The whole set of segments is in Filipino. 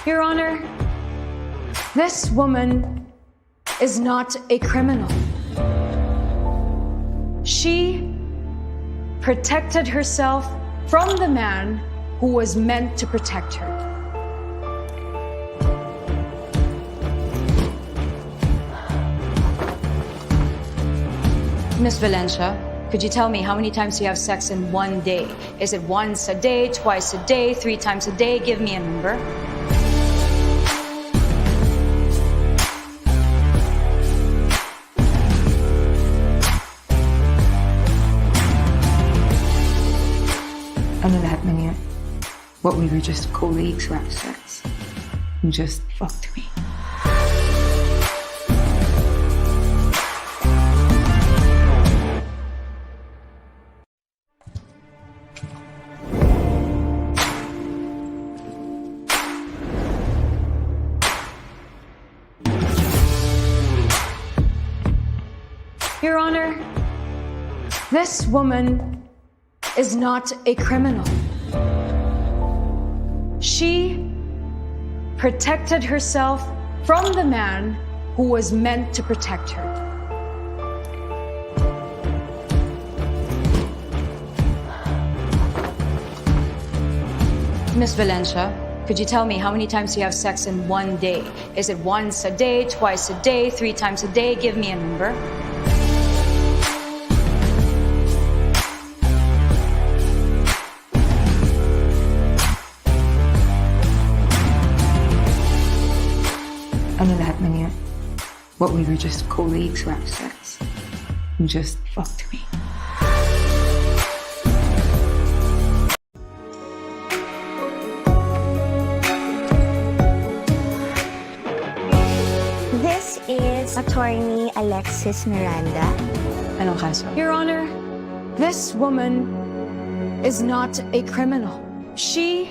Your Honor, this woman is not a criminal. She protected herself from the man who was meant to protect her. Miss Valencia, could you tell me how many times you have sex in one day? Is it once a day, twice a day, 3 times a day? Give me a number. Ano lahat ng yan? What, we were just colleagues who have sex? You just fucked me. Your Honor, this woman is not a criminal. She protected herself from the man who was meant to protect her. Miss Valencia, could you tell me how many times you have sex in one day? Is it once a day, twice a day, 3 times a day? Give me a number. Ano lahat ng yan? What, we were just colleagues who have sex? You just fucked me. This is Attorney Alexis Miranda. Anong kaso? Your Honor, this woman is not a criminal. She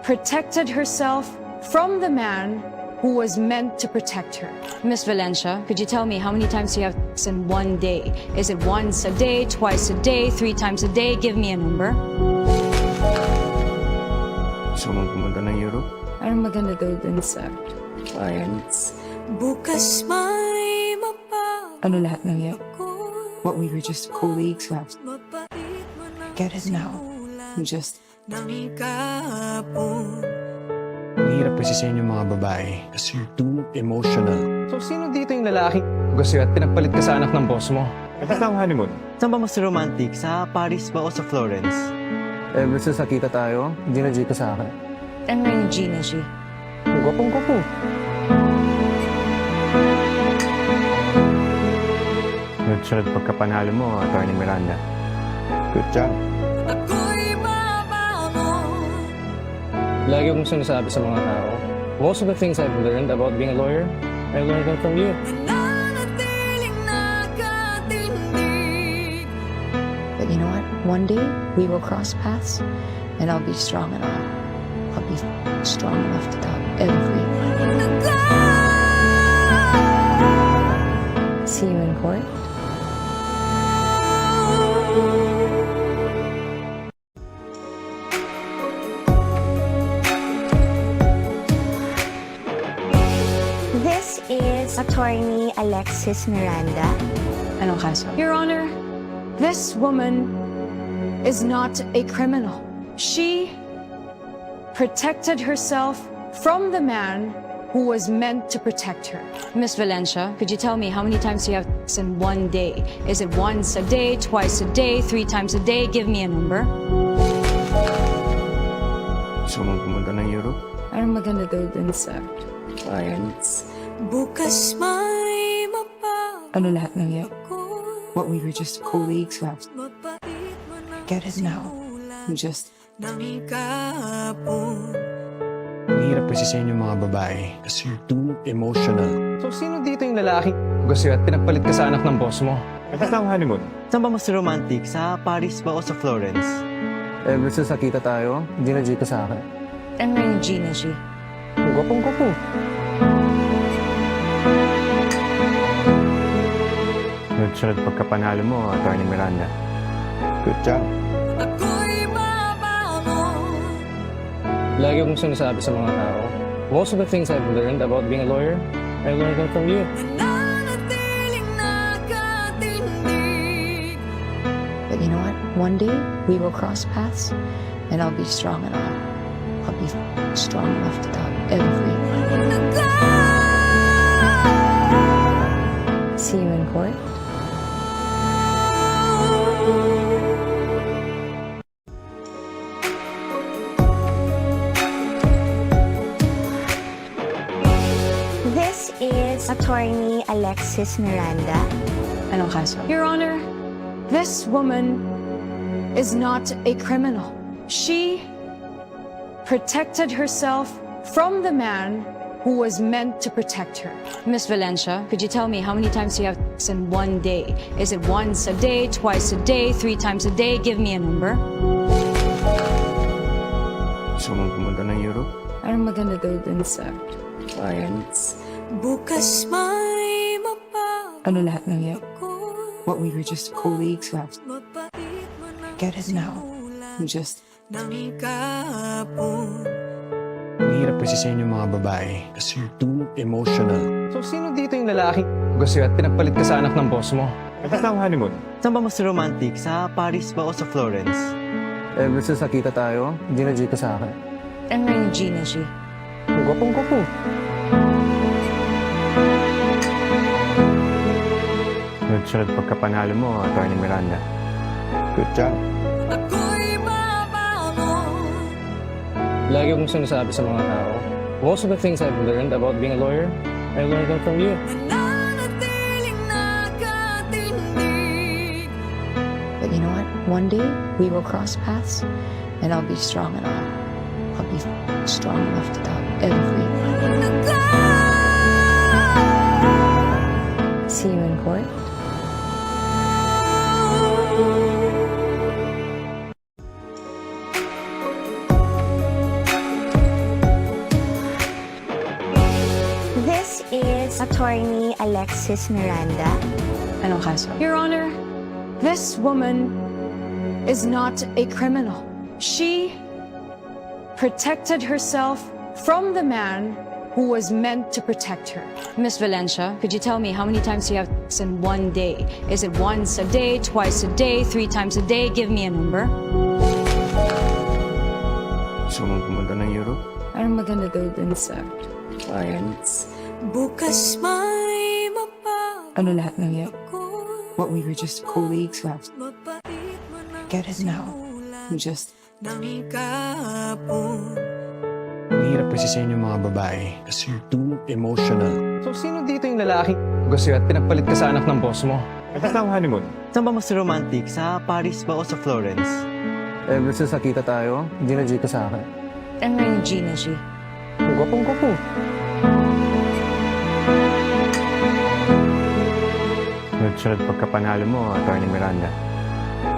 protected herself from the man who was meant to protect her. Miss Valencia, could you tell me how many times you have sex in one day? Is it once a day, twice a day, 3 times a day? Give me a number. Gusto mong pumunta ng Europe? Parang maganda daw dun sa clients. Bukas may mapag Ano lahat ng yan? What, we were just colleagues who have sex? mapait mo ng Get it now. You just ng kahapon. Ang hirap kasi sa inyo mga babae kasi you're too emotional. So, sino dito yung lalaki? Gusto at pinagpalit ka sa anak ng boss mo? Bakit ang honeymoon? Saan ba mas romantic? Sa Paris ba o sa Florence? Ever since nakita tayo, hindi na G ka sa akin. ano yung Gina G? Gwapong-gwapo. Sunod-sunod pagkapanalo mo, Attorney Miranda. Good job. Ako'y babangon. Lagi akong sinasabi sa mga tao, most of the things I've learned about being a lawyer, I learned them from you. Nananatiling nakatindig. But you know what? One day, we will cross paths, and I'll be strong enough. I'll be strong enough to tell everyone. See you in court. This is Attorney Alexis Miranda. Anong kaso? Your Honor, this woman is not a criminal. She protected herself from the man who was meant to protect her. Miss Valencia, could you tell me how many times you have sex in one day? Is it once a day, twice a day, 3 times a day? Give me a number. Gusto mong pumunta ng Europe? Parang maganda daw dun sa clients. Bukas may mapag Ano lahat ng yan? What, we were just colleagues who have sex? mapait mo ng Get it now. You just ng kahapon. Ang hirap kasi sa inyo mga babae kasi you're too emotional. So, sino dito yung lalaki? Gusto at pinagpalit ka sa anak ng boss mo? Bakit ang honeymoon? Saan ba mas romantic? Sa Paris ba o sa Florence? Ever since nakita tayo, hindi na G ka sa akin. ano yung Gina G? Gwapong-gwapo. Sunod-sunod pagkapanalo mo, Attorney Miranda. Good job. Ako'y babangon. Lagi kong sinasabi sa mga tao, most of the things I've learned about being a lawyer, I learned them from you. Nananatiling nakatindig. But you know what? One day we will cross paths and I'll be strong enough. I'll be strong enough to tell everyone. See you in court. This is Attorney Alexis Miranda. Anong kaso? Your Honor, this woman is not a criminal. She protected herself from the man who was meant to protect her. Miss Valencia, could you tell me how many times you have sex in one day? Is it once a day, twice a day, 3 times a day? Give me a number. Gusto mong pumunta ng Europe? Parang maganda daw dun sa clients. Bukas may mapag Ano lahat ng yan? ko. What we were just colleagues left. Mapait man ang Get it now. simulan I'm just ng kahapon. Mahirap kasi sa inyo mga babae kasi you're too emotional. So sino dito yung lalaki? Gusto at pinagpalit ka sa anak ng boss mo? Bakit ang honeymoon? Saan ba mas romantic? Sa Paris ba o sa Florence? Ever since nakita tayo, hindi na G ka sa akin. Ano na yung Gina G? Ang gwapong-gwapo. Sunod-sunod pagkapanalo mo, Atty. Miranda. Good job. Ako'y babangon. Lagi kong sinasabi sa mga tao, most of the things I've learned about being a lawyer, I learned them from you. Nananatiling nakatindig. But you know what? One day we will cross paths and I'll be strong enough. I'll be strong enough to tell everyone. See you in court. This is Attorney Alexis Miranda. Anong kaso? Your Honor, this woman is not a criminal. She protected herself from the man who was meant to protect her. Miss Valencia, could you tell me how many times you have sex in one day? Is it once a day, twice a day, 3 times a day? Give me a number. Gusto mong pumunta ng Europe? Parang maganda daw dun sa clients. Bukas may mapag Ano lahat ng yan? ko. What we were just colleagues left. Mapait man ang Get it now. simulan I'm just ng kahapon. Mahirap kasi sa inyo mga babae kasi you're too emotional. So sino dito yung lalaki? Gusto at pinagpalit ka sa anak ng boss mo? Bakit ang honeymoon? Saan ba mas romantic? Sa Paris ba o sa Florence? Ever since nakita tayo, hindi na G ka sa akin. Ano na yung Gina G? Ang gwapong-gwapo. Sunod-sunod pagkapanalo mo, Atty. Miranda.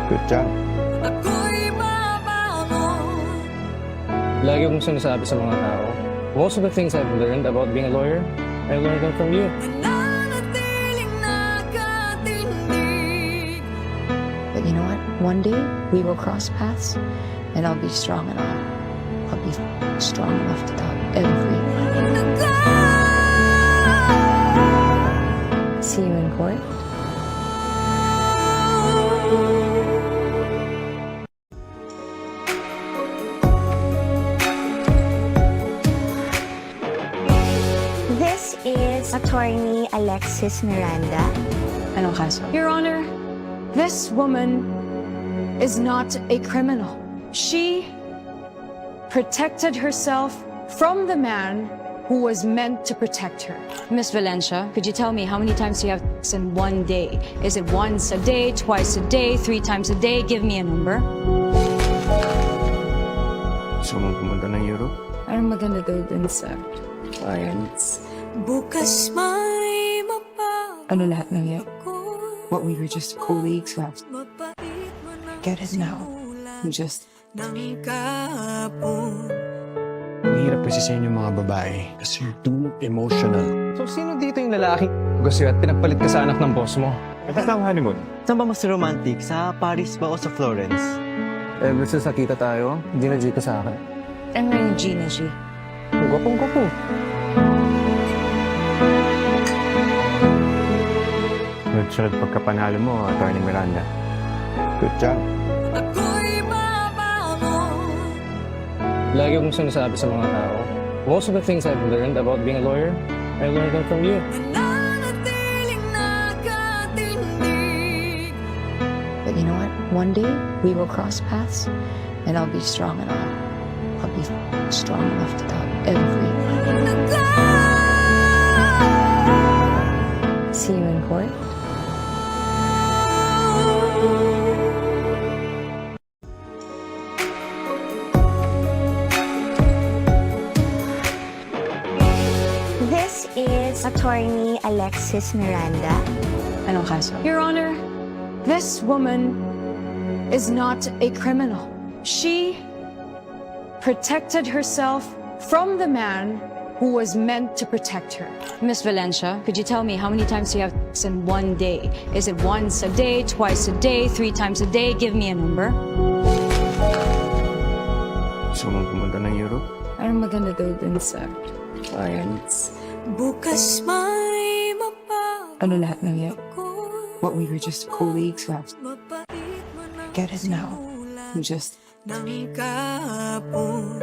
Good job. Ako'y babangon. Lagi kong sinasabi sa mga tao, most of the things I've learned about being a lawyer, I learned them from you. Nananatiling nakatindig. But you know what? One day we will cross paths and I'll be strong enough. I'll be strong enough to tell everyone. See you in court. This is Attorney Alexis Miranda. Anong kaso? Your Honor, this woman is not a criminal. She protected herself from the man who was meant to protect her. Miss Valencia, could you tell me how many times you have sex in one day? Is it once a day, twice a day, 3 times a day? Give me a number. Gusto mong pumunta ng Europe? Parang maganda daw dun sa clients. Bukas may mapag Ano lahat ng yan? ko. What we were just colleagues left. Mapait man ang Get it now. simulan I'm just ng kahapon. Mahirap kasi sa inyo mga babae kasi you're too emotional. So sino dito yung lalaki? Gusto at pinagpalit ka sa anak ng boss mo? Bakit ang honeymoon? Saan ba mas romantic? Sa Paris ba o sa Florence? Ever since nakita tayo, hindi na G ka sa akin. I'm wearing Gina G. Ang gwapong-gwapo. Sunod-sunod pagkapanalo mo, Atty. Miranda. Good job. ako'y babangon. Lagi kong sinasabi sa mga tao, most of the things I've learned about being a lawyer, I learned them from you. Nananatiling nakatindig. But you know what? One day we will cross paths and I'll be strong enough. I'll be strong enough to top everyone. See you in court. This is Attorney Alexis Miranda. Anong kaso? Your Honor, this woman is not a criminal. She protected herself from the man who was meant to protect her. Miss Valencia, could you tell me how many times you have sex in one day? Is it once a day, twice a day, 3 times a day? Give me a number. Gusto mong pumunta ng Europe? Anong maganda daw dun sa Florence? Bukas may mapapagod. Ano lahat ng yun? What we were just colleagues last. Mapait man ang Get it now. simulan You just ng kahapon.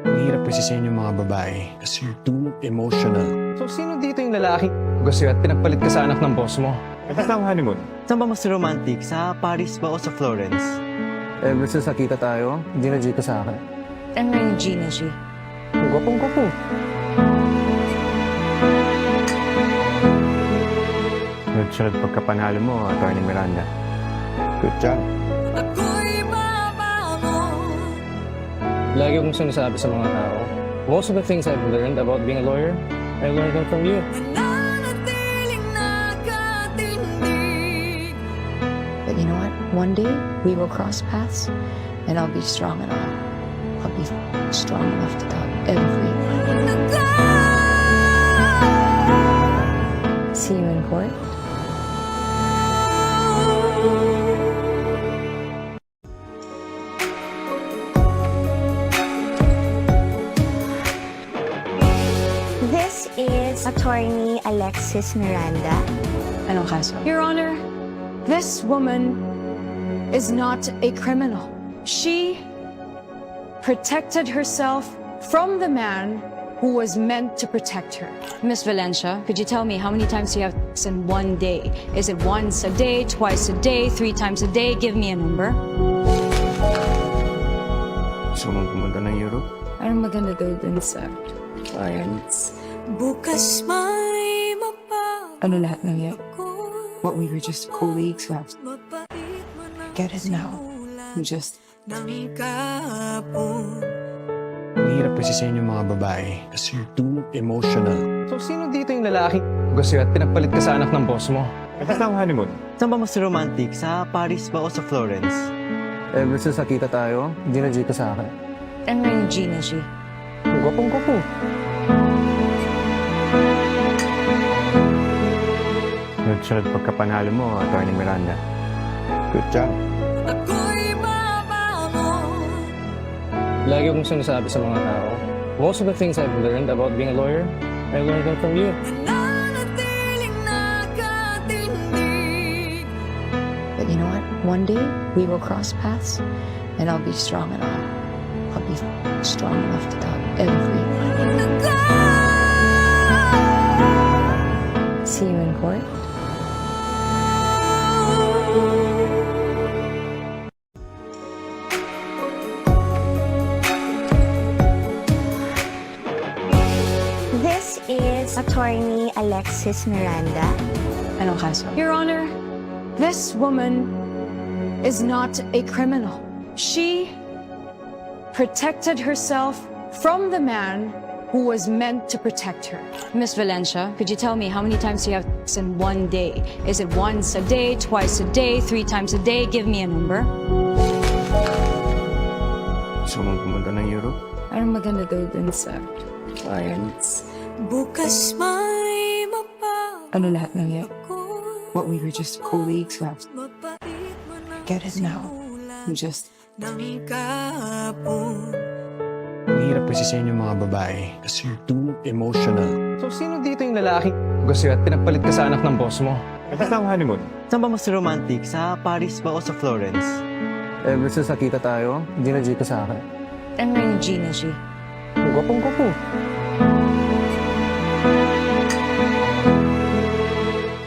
Ang hirap kasi sa inyo mga babae kasi you're too emotional. So sino dito yung lalaki? Gusto at pinagpalit ka sa anak ng boss mo? Tapos na ang honeymoon. Saan ba mas romantic? Sa Paris ba o sa Florence? Ever since nakita tayo, hindi na G ka sa akin. I'm wearing Gina G. Ang gwapong-gwapo. Sunod-sunod pagkapanalo mo, Atty. Miranda. Good job. Ako'y babangon. Lagi kong sinasabi sa mga tao, most of the things I've learned about being a lawyer, I learned them from you. Nananatiling nakatindig. But you know what? One day we will cross paths and I'll be strong enough. I'll be strong enough to top everyone. See you in court. This is Attorney Alexis Miranda. Anong kaso? Your Honor, this woman is not a criminal. She protected herself from the man who was meant to protect her. Miss Valencia, could you tell me how many times you have sex in one day? Is it once a day, twice a day, 3 times a day? Give me a number. Gusto mong pumunta ng Europe? Anong maganda daw dun sa Florence? Bukas may mapapagod. Ano lahat ng yun? What we were just colleagues last. Mapait man ang Get it now. simulan You just ng kahapon. Ang hirap kasi sa inyo mga babae kasi you're too emotional. So sino dito yung lalaki? Gusto at pinagpalit ka sa anak ng boss mo? Tapos na ang honeymoon. Saan ba mas romantic? Sa Paris ba o sa Florence? Ever since nakita tayo, hindi na G ka sa akin. I'm wearing Gina G. Ang gwapong-gwapo. Sunod-sunod pagkapanalo mo, Atty. Miranda. Good job. Ako'y babangon. Lagi kong sinasabi sa mga tao, most of the things I've learned about being a lawyer, I learned them from you. Nananatiling nakatindig. But you know what? One day we will cross paths and I'll be strong enough. I'll be strong enough to top everyone. See you in court. This is Attorney Alexis Miranda. Anong kaso? Your Honor, this woman is not a criminal. She protected herself from the man who was meant to protect her. Miss Valencia, could you tell me how many times you have sex in one day? Is it once a day, twice a day, 3 times a day? Give me a number. Gusto mong pumunta ng Europe? Anong maganda daw dun sa Florence? Bukas may mapapagod. Ano lahat ng yun? What we were just colleagues last. Mapait man ang Get it now. simulan You just ng kahapon. Ang hirap kasi sa inyo mga babae kasi you're too emotional. So, sino dito yung lalaking gusto at pinagpalit ka sa anak ng boss mo? Kasi ang honeymoon. Saan ba mas romantic? Sa Paris ba o sa Florence? Ever since nakita tayo, hindi na G ka sa akin. Ano na yung G na G? Ang gwapong-gwapo.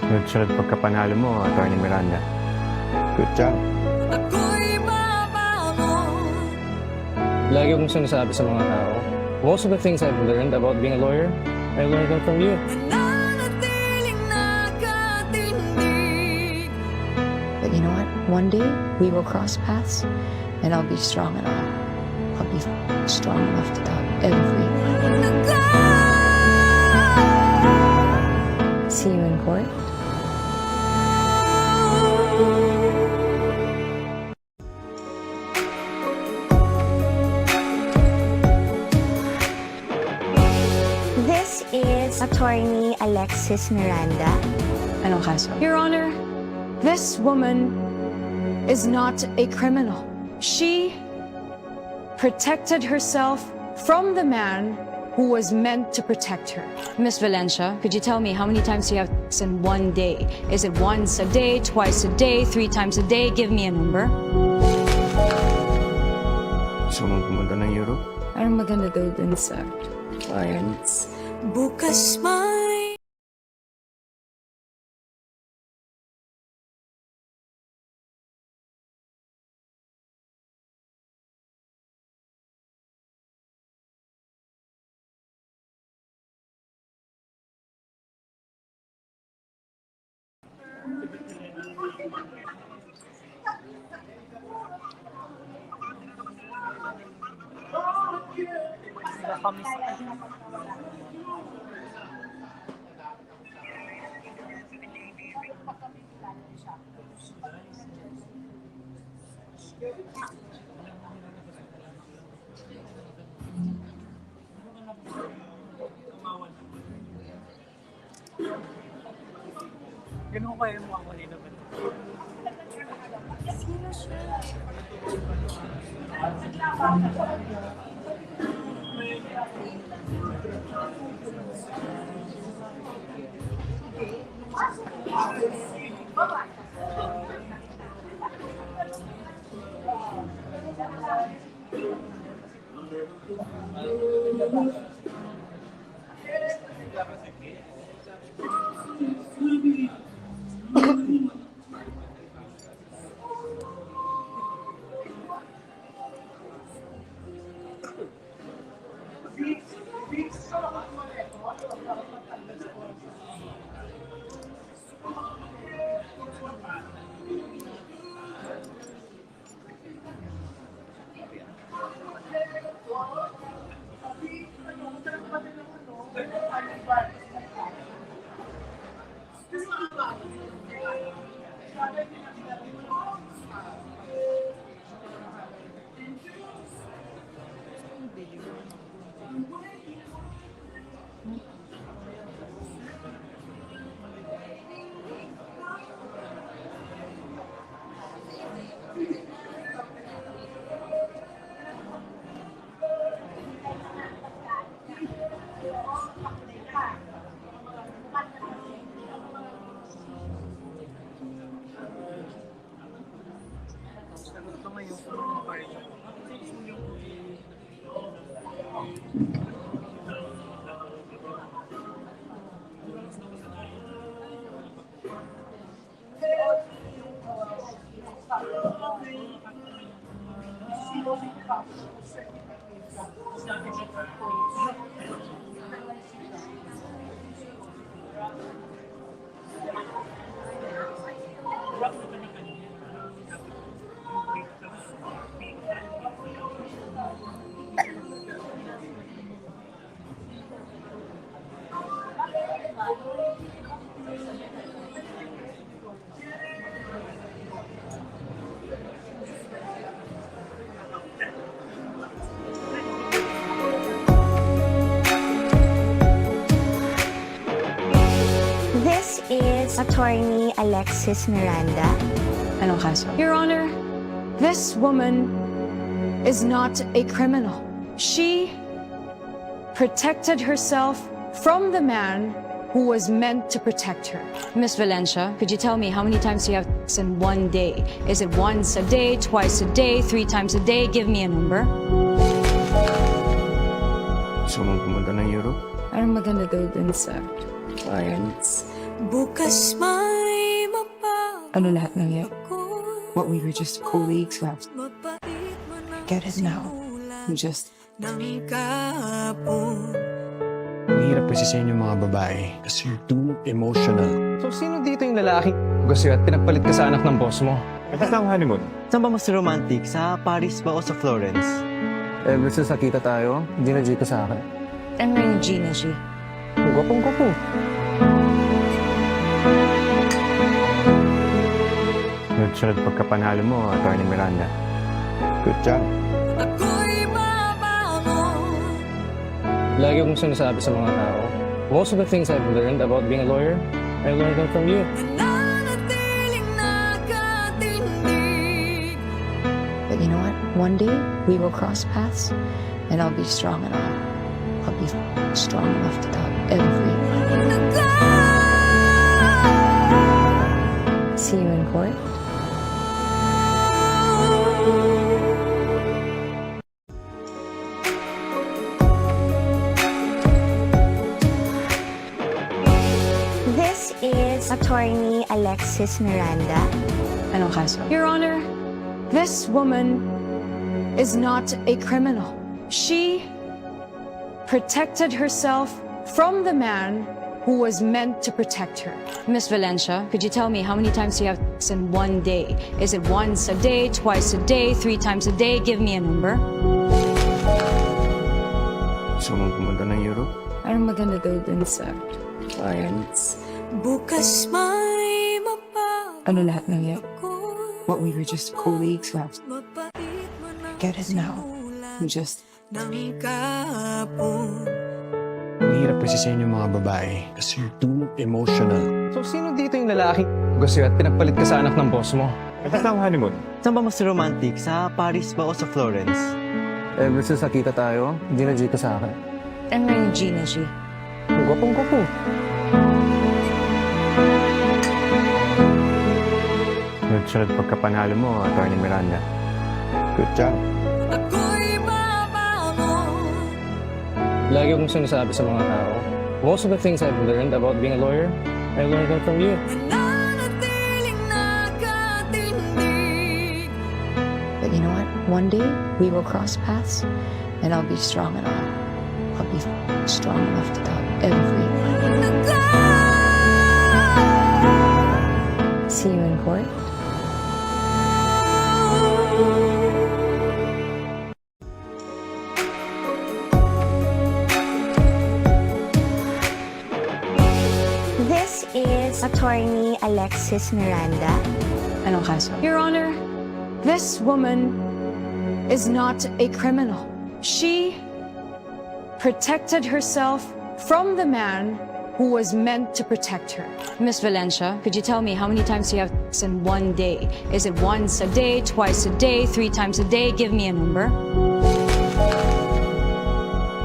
Sunod-sunod pagkapanalo mo, Atty. Miranda. Good job. Ako'y babangon. Lagi kong sinasabi sa mga tao, most of the things I've learned about being a lawyer, I learned them from you. Mananatiling nakatindig. But you know what? One day we will cross paths and I'll be strong enough. I'll be strong enough to top everyone. See you in court. This is Attorney Alexis Miranda. Anong kaso? Your Honor, this woman is not a criminal. She protected herself from the man who was meant to protect her. Miss Valencia, could you tell me how many times you have sex in one day? Is it once a day, twice a day, 3 times a day? Give me a number. Gusto mong pumunta ng Europe? Parang maganda daw dun sa Florence. Bukas may This is Attorney Alexis Miranda. Anong kaso? Your Honor, this woman is not a criminal. She protected herself from the man who was meant to protect her. Miss Valencia, could you tell me how many times you have sex in one day? Is it once a day, twice a day, 3 times a day? Give me a number. Gusto mong pumunta ng Europe? Parang maganda daw dun sa Florence. Bukas may mapapagod Ano lahat ng yun? What we were just colleagues last. Mapait man ang Get it now. simulan You just ng kahapon. Ang hirap kasi sa inyo mga babae kasi you're too emotional. So, sino dito yung lalaki? Gusto at pinagpalit ka sa anak ng boss mo? Tapos na ang honeymoon. Saan ba mas romantic? Sa Paris ba o sa Florence? Ever since nakita tayo, hindi na G ka sa akin. I'm wearing Gina G. Ang gwapong-gwapo. Sunod-sunod pagkapanalo mo, Atty. Miranda. Good job. Ako'y babangon. Lagi kong sinasabi sa mga tao, most of the things I've learned about being a lawyer, I learned them from you. Mananatiling nakatindig. But you know what? One day we will cross paths, and I'll be strong enough. I'll be strong enough to top everyone. See you in court. This is Attorney Alexis Miranda. Anong kaso? Your Honor, this woman is not a criminal. She protected herself from the man who was meant to protect her. Miss Valencia, could you tell me how many times you have sex in one day? Is it once a day, twice a day, 3 times a day? Give me a number. Gusto mong pumunta ng Europe? Parang maganda daw dun sa Florence. Bukas may mapapagod. Ano lahat ng yun? What we were just colleagues last. Mapait man ang Get it now. simulan You just ng kahapon. Ang hirap kasi sa inyo mga babae kasi you're too emotional. So, sino dito yung lalaki? Gusto at pinagpalit ka sa anak ng boss mo? Tapos na ang honeymoon. Saan ba mas romantic? Sa Paris ba o sa Florence? Ever since nakita tayo, hindi na G ka sa akin. I'm wearing Gina G. Ang gwapong-gwapo. Sunod-sunod pagkapanalo mo, Atty. Miranda. Good job. Ako'y babangon. Lagi kong sinasabi sa mga tao, most of the things I've learned about being a lawyer, I learned them from you. Mananatiling nakatindig. But you know what? One day we will cross paths, and I'll be strong enough. I'll be strong enough to top everyone. See you in court. This is Attorney Alexis Miranda. Anong kaso? Your Honor, this woman is not a criminal. She protected herself from the man who was meant to protect her. Miss Valencia, could you tell me how many times you have sex in one day? Is it once a day, twice a day, 3 times a day? Give me a number.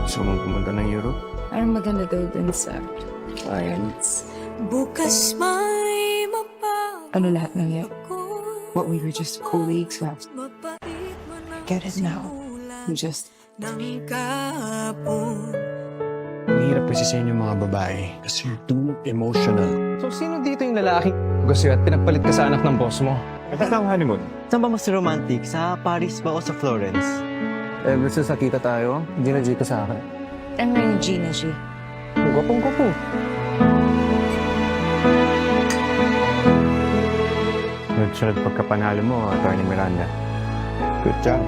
Gusto mong pumunta ng Europe? Parang maganda daw dun sa Florence. Bukas may mapapagod. Ano lahat ng yun? What we were just colleagues last. Mapait man ang Get it now. simulan You just ng kahapon. Ang hirap kasi sa inyo mga babae kasi you're too emotional. So, sino dito yung lalaki? Gusto at pinagpalit ka sa anak ng boss mo? Tapos na ang honeymoon. Saan ba mas romantic? Sa Paris ba o sa Florence? Ever since nakita tayo, hindi na G ka sa akin. I'm wearing Gina G. Ang gwapong-gwapo. Sunod-sunod pagkapanalo mo, Atty. Miranda. Good job.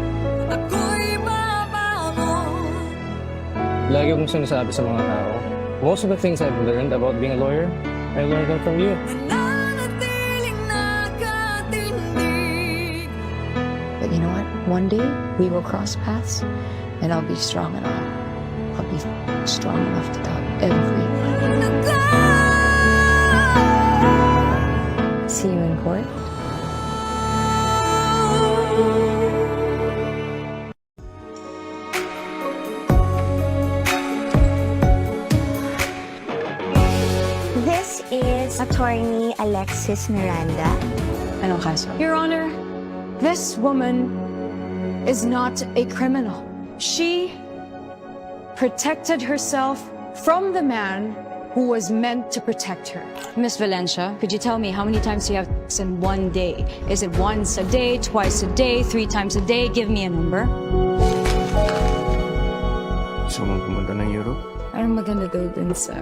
Ako'y babangon. Lagi kong sinasabi sa mga tao, most of the things I've learned about being a lawyer, I learned them from you. Mananatiling nakatindig. But you know what? One day we will cross paths, and I'll be strong enough. I'll be strong enough to top everyone. See you in court. This is Attorney Alexis Miranda. Anong kaso? Your Honor, this woman is not a criminal. She protected herself from the man who was meant to protect her. Miss Valencia, could you tell me how many times you have sex in one day? Is it once a day, twice a day, 3 times a day? Give me a number. Gusto mong pumunta ng Europe? Parang maganda daw dun sa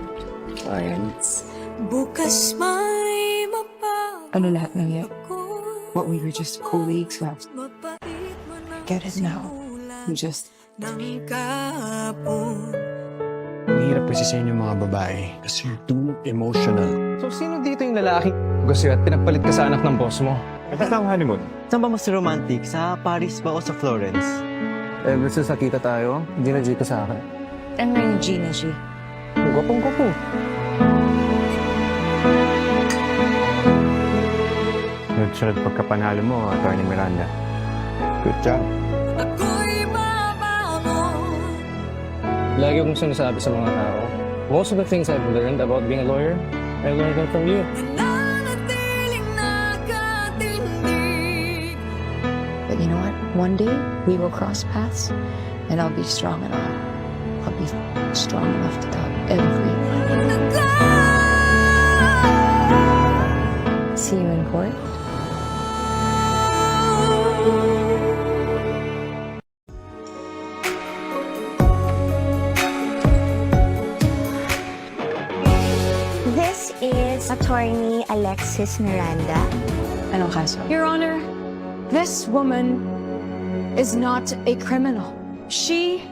Florence. Bukas may mapag Ano lahat ng yun? ko. What we were just colleagues last. Mapait mo ng Get it now. simulan Just ng kahapon. Ang hirap kasi sa inyo mga babae kasi you're too emotional. So, sino dito yung lalaki? Gusto at pinagpalit ka sa anak ng boss mo? Ito na ang honeymoon. Saan ba mas romantic? Sa Paris ba o sa Florence? Ever since nakita tayo, hindi na G ka sa akin. ano na yung G na G? Gwapong-gwapo. Sunod-sunod pagkapanalo mo, Atty. Miranda. Good job. Ako'y babalon. Lagi kong sinasabi sa mga tao, most of the things I've learned about being a lawyer, I learned them from you. Nananatiling nakatindig. But you know what? One day, we will cross paths, and I'll be strong enough. I'll be strong enough to top everything. See you in court. This is Attorney Alexis Miranda. Anong kaso? Your Honor, this woman is not a criminal. She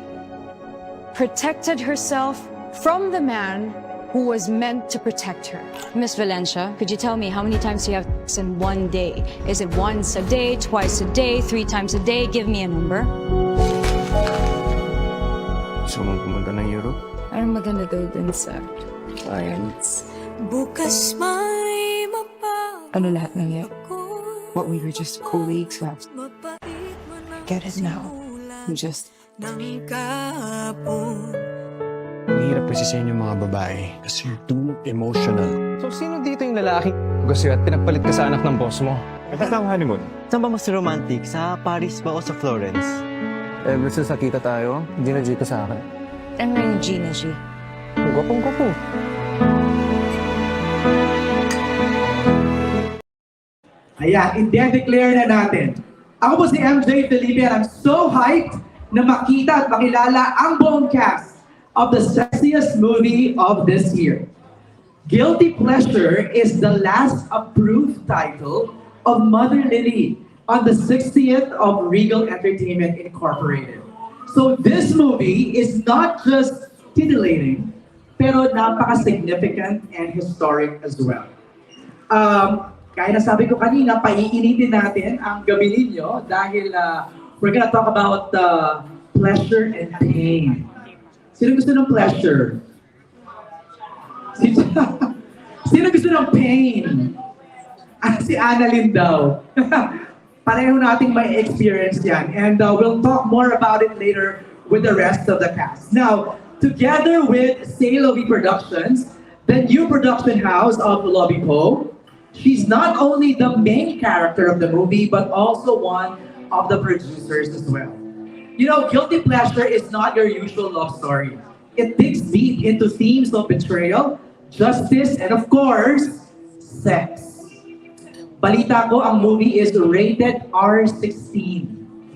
protected herself from the man who was meant to protect her. Miss Valencia, could you tell me how many times you have sex in one day? Is it once a day, twice a day, 3 times a day? Give me a number. Gusto mong pumunta ng Europe? Parang maganda daw dun sa Florence. Bukas may mapag Ano lahat ng yun? ko. What we were just colleagues last. Mapait mo ng Get it now. simulan Just ng kahapon. Ang hirap kasi sa inyo mga babae kasi you're too emotional. So, sino dito yung lalaki? Gusto at pinagpalit ka sa anak ng boss mo? Ito na ang honeymoon. Saan ba mas romantic? Sa Paris ba o sa Florence? Ever since nakita tayo, hindi na G ka sa akin. ano na yung G na G? Gwapong-gwapo. Ayan, i-declare na natin. Ako po si MJ Felipe and I'm so hyped na makita at makilala ang buong cast of the sexiest movie of this year. Guilty Pleasure is the last approved title of Mother Lily on the 60th of Regal Entertainment Incorporated. So this movie is not just titillating, pero napaka-significant and historic as well. Kaya nasabi ko kanina, paiinitin natin ang gabi ninyo dahil we're gonna talk about pleasure and pain. Sino gusto ng pleasure? Sino gusto ng pain? Si Annalyn daw. Pareho nating may experience yan. And we'll talk more about it later with the rest of the cast. Now, together with Say Lovey Productions, the new production house of Lobby Po, she's not only the main character of the movie, but also one of the producers as well. You know, Guilty Pleasure is not your usual love story. It digs deep into themes of betrayal, justice, and of course, sex. Balita ko, ang movie is rated R16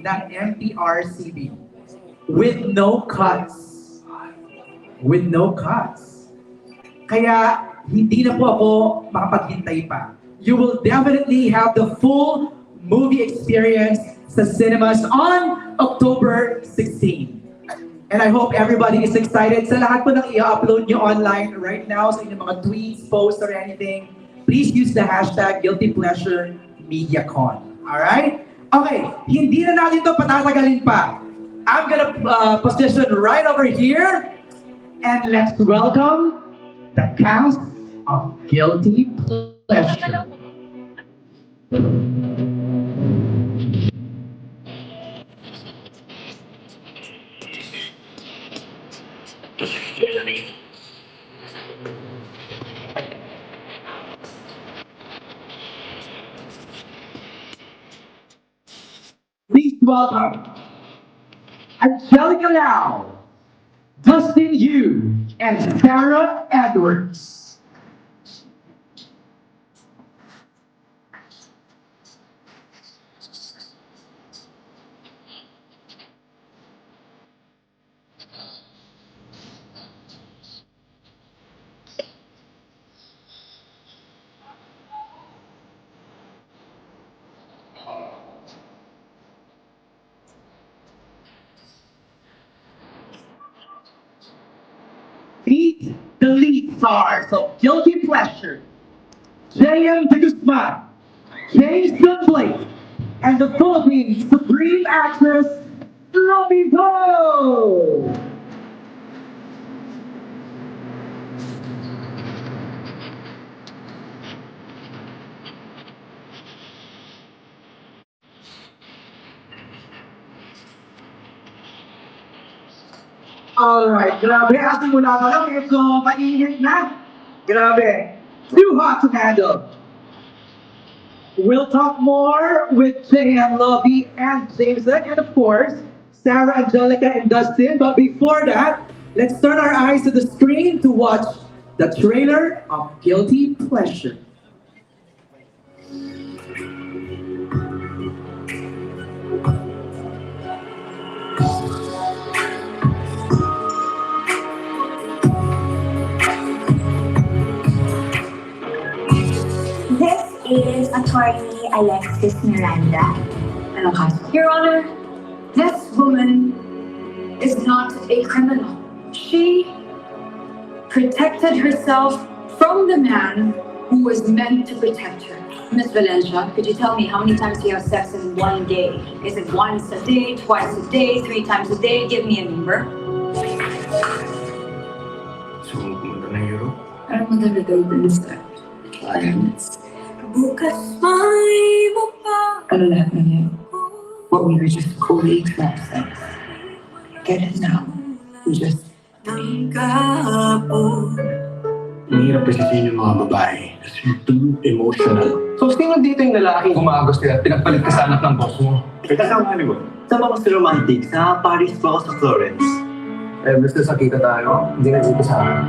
ng MTRCB with no cuts. With no cuts. Kaya, hindi na po ako makapaghintay pa. You will definitely have the full movie experience sa cinemas on October 16. And I hope everybody is excited. Sa lahat po ng i-upload nyo online right now sa inyong mga tweets, posts, or anything, please use the hashtag GuiltyPleasureMediaCon. Alright? Okay, hindi na natin ito patatagalin pa. I'm gonna position right over here and let's welcome the cast of Guilty Pleasure. welcome Angelica Lau, Dustin Yu, and Sarah Edwards. Meet the lead stars of Guilty Pleasure, J.M. De Guzman, Jason Blake, and the Philippines Supreme Actress, Robbie Poe. Alright, grabe. Simula pa lang, medyo mainit na. Grabe. Too hot to handle. We'll talk more with JM Lovey and Jameson, and of course, Sarah, Angelica, and Dustin. But before that, let's turn our eyes to the screen to watch the trailer of Guilty Pleasure. This is Attorney Alexis Miranda. Ano ka? Your Honor, this woman is not a criminal. She protected herself from the man who was meant to protect her. Miss Valencia, could you tell me how many times you have sex in one day? Is it once a day, twice a day, 3 times a day? Give me a number. So, pumunta ng Europe? Parang maganda daw dun sa clients. Bukas may mapag Ano lahat na yun? What we were just colleagues last sex. Get it now. We just ng kahapon. Mahirap kasi sa inyo mga babae kasi you're too emotional. So, sino dito yung lalaking gumagos nila at pinagpalit ka sa anak ng boss mo? Teka sa Hollywood. Sama ko si Romantic sa Paris ba o sa Florence? Eh, basta sa kita tayo, hindi na dito sa akin.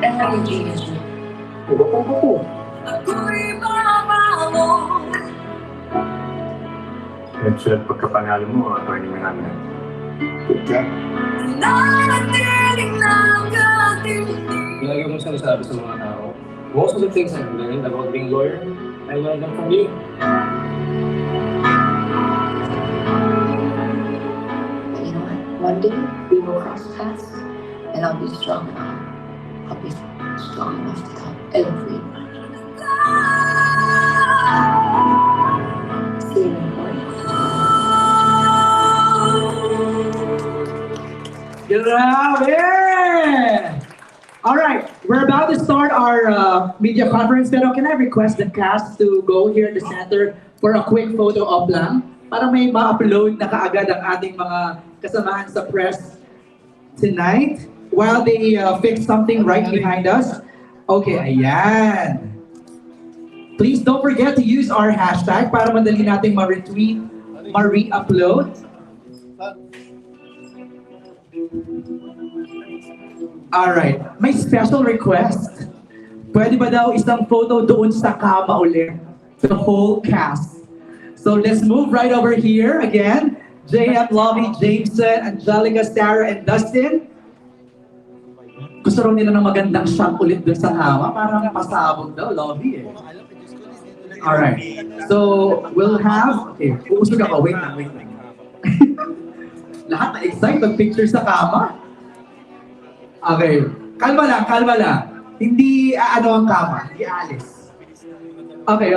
and how you change it. Ako'y mababago. Nagsulat pagkapanalo mo, Atty. Miranda. Good job. Nanatiling nakatindi. Lagi mong sinasabi sa mga tao, most of the things I've learned about being a lawyer, I learned them from you. But you know what? One day we will cross paths, and I'll be strong enough. I'll be strong enough to tell everyone. See you in the morning. Grabe! All right, we're about to start our media conference, pero can I request the cast to go here in the center for a quick photo op lang? Para may ma-upload na kaagad ang ating mga kasamahan sa press tonight while they fix something right behind us. Okay, ayan. Please don't forget to use our hashtag para madali nating ma-retweet, ma-re-upload. Alright, may special request. Pwede ba daw isang photo doon sa kama ulit? The whole cast. So let's move right over here again. JM, Lovey, Jameson, Angelica, Sarah, and Dustin. Gusto raw nila ng magandang shot ulit doon sa kama. Parang pasabog daw, Lovey eh. Alright, so we'll have... Okay, uusog ako. Wait lang, wait lang. Lahat na-excite mag-picture sa kama. Okay, kalma lang, kalma lang. Hindi ano ang kama, hindi alis. Okay.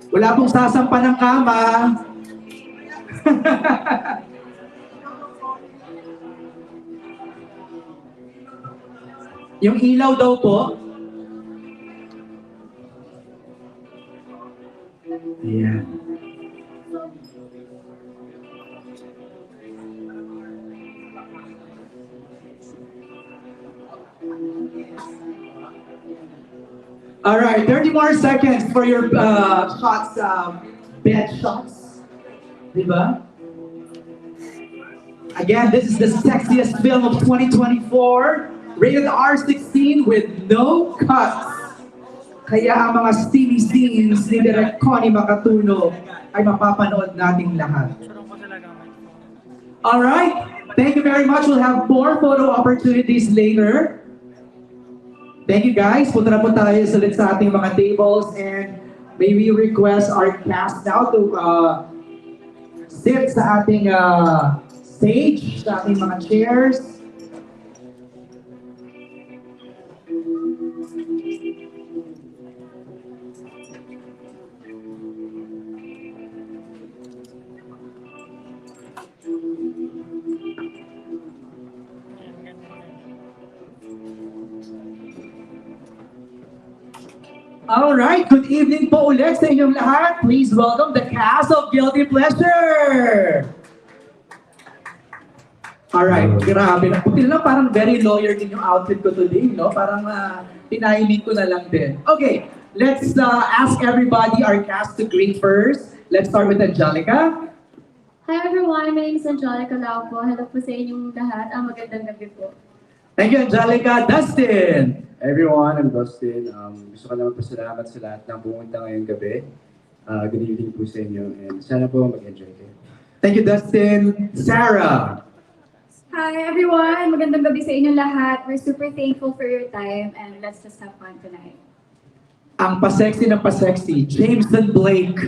Wala pong sasampa ng kama. Yung ilaw daw po. Ayan. All right, 30 more seconds for your shots, bed shots. Diba? Again, this is the sexiest film of 2024. Rated R16 with no cuts. Kaya ang mga steamy scenes ni Direk Connie Macatuno ay mapapanood nating lahat. Alright, thank you very much. We'll have more photo opportunities later. Thank you guys. Punta na po tayo ulit sa ating mga tables and may we request our cast now to sit sa ating stage, sa ating mga chairs. Alright, good evening po ulit sa inyong lahat. Please welcome the cast of Guilty Pleasure! Alright, grabe na. Puti na lang, parang very lawyer din yung outfit ko today, no? Parang pinahimik ko na lang din. Okay, let's ask everybody, our cast, to greet first. Let's start with Angelica. Hi everyone, my name is Angelica Lau po. Hello po sa inyong lahat. Magandang gabi po. Thank you, Angelica. Dustin! Everyone, I'm Dustin. Gusto ko naman po salamat sa lahat ng pumunta ngayong gabi. Good evening po sa inyo and sana po mag-enjoy kayo. Thank you, Dustin. Sarah! Hi everyone, magandang gabi sa inyong lahat. We're super thankful for your time and let's just have fun tonight. Ang pasexy na pasexy, Jameson Blake.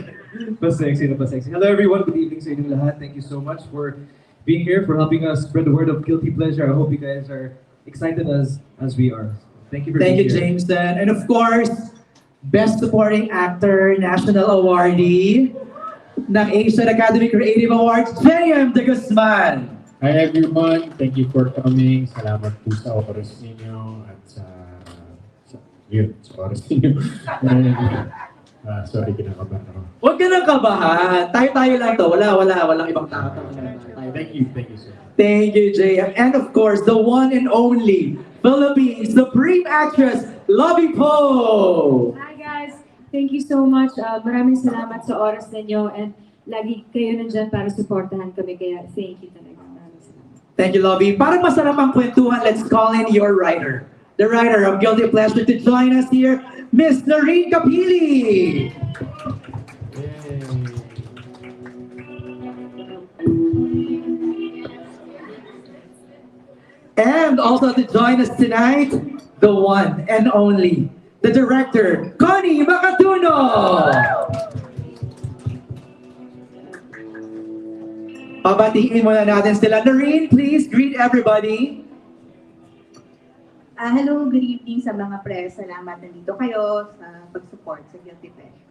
Pasexy na pasexy. Hello everyone, good evening sa inyong lahat. Thank you so much for being here, for helping us spread the word of Guilty Pleasure. I hope you guys are excited as we are. Thank you for being here. Jameson. And of course, Best Supporting Actor, National Awardee ng Asian Academy Creative Awards, J.M. de Guzman. Hi everyone, thank you for coming. Salamat po sa oras ninyo at sa oras ninyo. Sorry, kinakabahan ako. Huwag ka nang kabahan. Tayo-tayo lang to. Walang ibang tao. Thank you sir. Thank you, JM. And of course, the one and only Philippines Supreme Actress, Lovie Poe. Hi guys, thank you so much. Maraming salamat sa oras ninyo and lagi kayo nandyan para supportahan kami. Kaya thank you talaga. Maraming salamat. Thank you, Lovie. Parang masarap ang kwentuhan. Let's call in your writer. The writer of Guilty Pleasure to join us here, Miss Noreen Capili. And also to join us tonight, the one and only, the director, Connie Macatuno. Pabatiin muna natin sila. Noreen, please greet everybody. Hello, good evening sa mga press. Salamat nandito kayo sa pag-support sa Guilty Pleasure.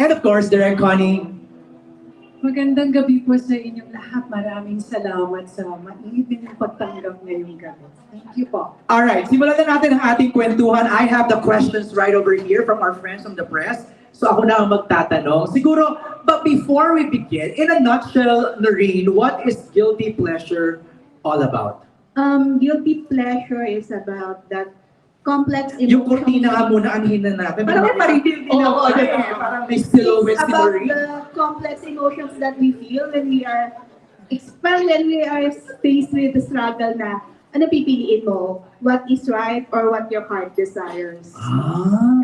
And of course, Direct Connie. Magandang gabi po sa inyong lahat. Maraming salamat sa mainit ninyong pagtanggap ngayong gabi. Thank you po. Alright, simulan na natin ang ating kwentuhan. I have the questions right over here from our friends from the press. So ako na ang magtatanong. Siguro, but before we begin, in a nutshell, Noreen, what is Guilty Pleasure all about? Guilty Pleasure is about that complex emotion. Yung kurtina nga muna, anhin na natin. Parang ma-reveal din ako. Parang may silhouette si Noreen. It's about the complex emotions that we feel when we are faced with the struggle na ano pipiliin mo? What is right or what your heart desires?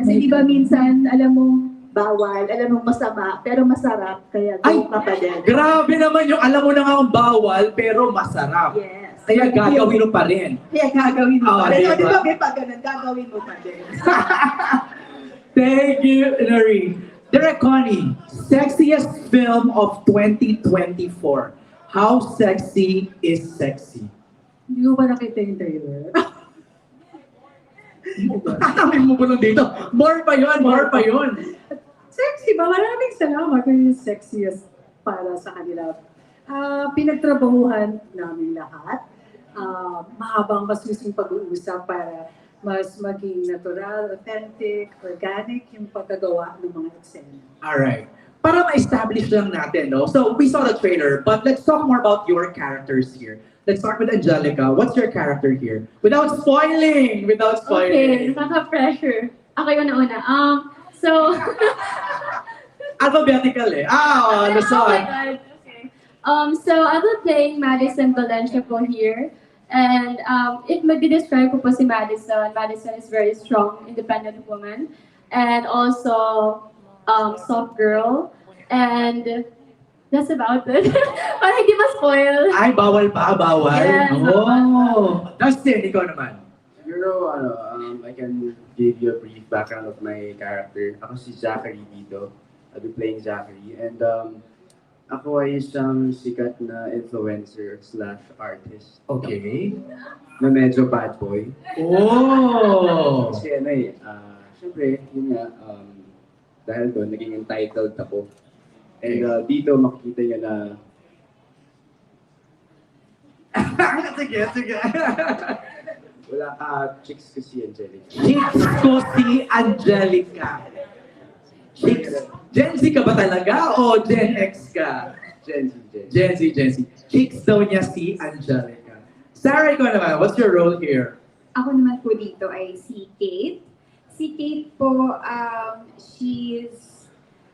Kasi di ba minsan, alam mo, bawal, alam mo masama, pero masarap, kaya go ka pa din. Grabe naman yung alam mo na nga ang bawal, pero masarap. Yes. Kaya gagawin mo pa rin. Kaya gagawin mo pa rin. Diba? Di ba, may pag ganun, gagawin mo pa din. Thank you, Noreen. Direct Connie, sexiest film of 2024. How sexy is sexy? Hindi ko ba nakita yung trailer? Tatawin mo ba lang dito? More pa yun. Sexy ba? Maraming salamat kung yung sexiest para sa kanila. Pinagtrabahuhan namin lahat. Mahabang masusing pag-uusap para mas maging natural, authentic, organic yung pagkagawa ng mga eksena. Alright. Para ma-establish lang natin, no? So, we saw the trailer, but let's talk more about your characters here. Let's start with Angelica. What's your character here? Without spoiling! Okay, nakaka-pressure. Ako yung nauna. So, Alphabetical eh. Oh my Luzon. god. Okay. So I'll be playing Madison Valencia po here. And if mag-describe ko po si Madison, Madison is very strong, independent woman. And also soft girl. And that's about it. Para hindi ma-spoil. Ay, bawal pa, bawal. Yes, Oh. Dustin, ikaw naman. Siguro, I can give you a brief background of my character. Ako si Zachary dito. I'll be playing Zachary. And ako ay isang sikat na influencer / artist. Okay. Na medyo bad boy. Oh! Kasi syempre, yun nga, dahil doon, naging entitled ako. And dito, makikita niyo na Sige. wala ka chicks ko si Angelica. Chicks ko si Angelica. Chicks. Gen Z ka ba talaga o Gen X ka? Gen Z. Gen Z. Chicks daw niya si Angelica. Sarah, ikaw naman, what's your role here? Ako naman po dito ay si Kate. Si Kate po, she's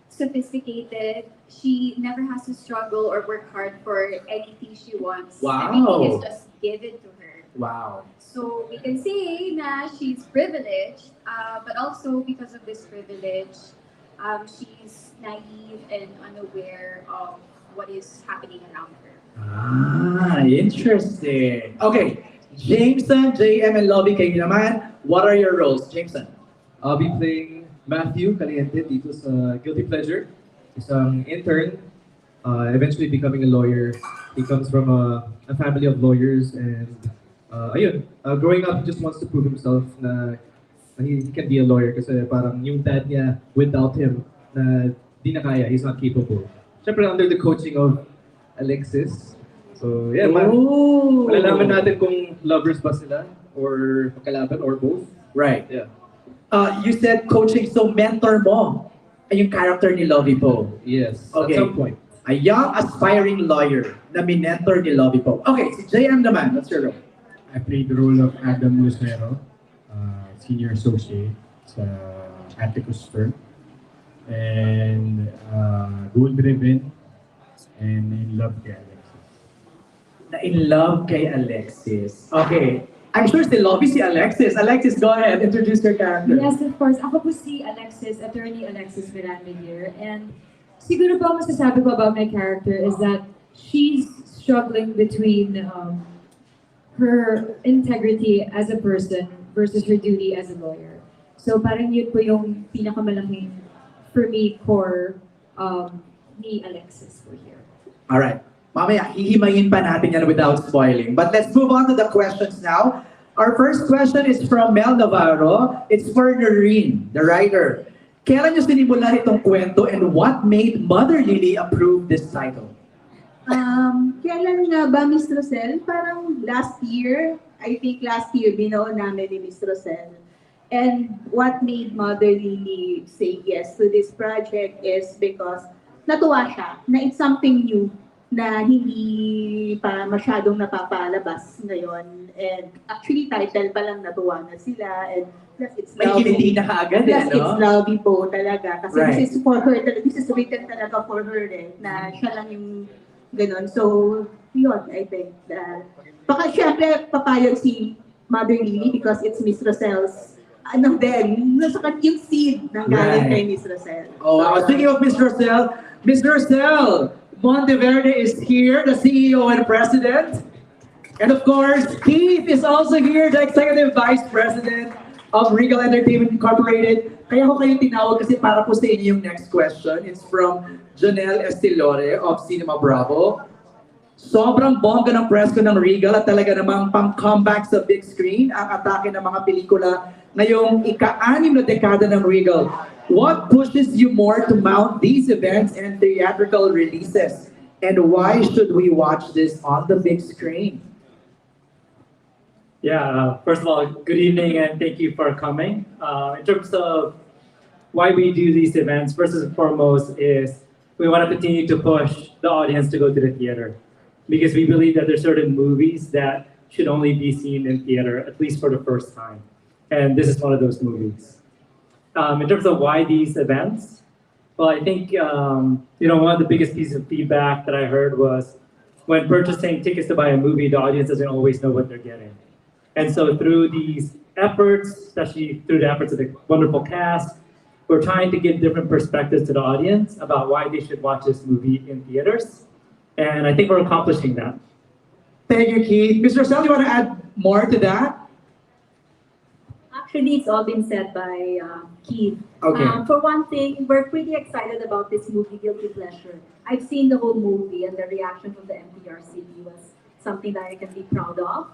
sophisticated. She never has to struggle or work hard for anything she wants. Wow. Everything is just given to her. Wow. So we can say na she's privileged, but also because of this privilege, she's naive and unaware of what is happening around her. Interesting. Okay, Jameson, JM, and Lovey, kayo naman. What are your roles, Jameson? I'll be playing Matthew Caliente dito sa Guilty Pleasure. Isang intern, eventually becoming a lawyer. He comes from a family of lawyers and growing up, he just wants to prove himself na he can be a lawyer kasi parang yung dad niya, without him, na di na kaya, he's not capable. Siyempre under the coaching of Alexis. So yeah, malalaman natin kung lovers ba sila or kalaban or both. Right. Yeah. You said coaching, so mentor mo ay yung character ni Lovey po. Yes, Okay. at some point. A young aspiring lawyer na minentor ni Lovey po. Okay, si JM naman, what's your role? I played the role of Adam Lucero, senior associate sa Atticus firm. And goal-driven and in love kay Alexis. Na in love kay Alexis. Okay. I'm sure si Lovey si Alexis. Alexis, go ahead. Introduce your character. Yes, of course. Ako po si Alexis, attorney Alexis Miranda here. And siguro po ang masasabi ko about my character is that she's struggling between her integrity as a person versus her duty as a lawyer. So parang yun po yung pinakamalaking, for me, core ni Alexis po here. Alright. Mamaya, hihimayin pa natin yan without spoiling. But let's move on to the questions now. Our first question is from Mel Navarro. It's for Noreen, the writer. Kailan niyo sinimulan itong kwento and what made Mother Lily approve this title? Kailan nga ba, Miss Rosel? Parang last year, I think last year, binoon namin ni Miss Rosel. And what made Mother Lily say yes to this project is because natuwa siya na it's something new na hindi pa masyadong napapalabas ngayon. And actually, title pa lang natuwa na sila. And plus, it's May kiniti na kaagad plus, no? it's Lovey po talaga. Kasi Right. this is for her, this is written talaga for her na siya lang yung ganon. So, yun, I think. Baka syempre, papayag si Mother Lily because it's Miss Rosel's nasa yung seed ng galing kay Miss Rosel. Speaking of Miss Rosel, Monteverde is here, the CEO and President. And of course, Keith is also here, the Executive Vice President of Regal Entertainment Incorporated. Kaya ko kayo tinawag kasi para po sa inyo yung next question. It's from Janelle Estilore of Cinema Bravo. Sobrang bongga ng presko ng Regal at talaga namang pang-comeback sa big screen ang atake ng mga pelikula ngayong ika-6 na dekada ng Regal. What pushes you more to mount these events and theatrical releases? And why should we watch this on the big screen? Yeah, first of all, good evening and thank you for coming. In terms of why we do these events, first and foremost is we want to continue to push the audience to go to the theater. Because we believe that there's certain movies that should only be seen in theater, at least for the first time. And this is one of those movies. In terms of why these events, Well, I think one of the biggest pieces of feedback that I heard was when purchasing tickets to buy a movie, the audience doesn't always know what they're getting. And so through these efforts, especially through the efforts of the wonderful cast, we're trying to give different perspectives to the audience about why they should watch this movie in theaters. And I think we're accomplishing that. Thank you, Keith. Mr. Sal, you want to add more to that? Actually, it's all been said by Keith. Okay. For one thing, we're pretty excited about this movie, Guilty Pleasure. I've seen the whole movie, and the reaction from the MTRCB was something that I can be proud of.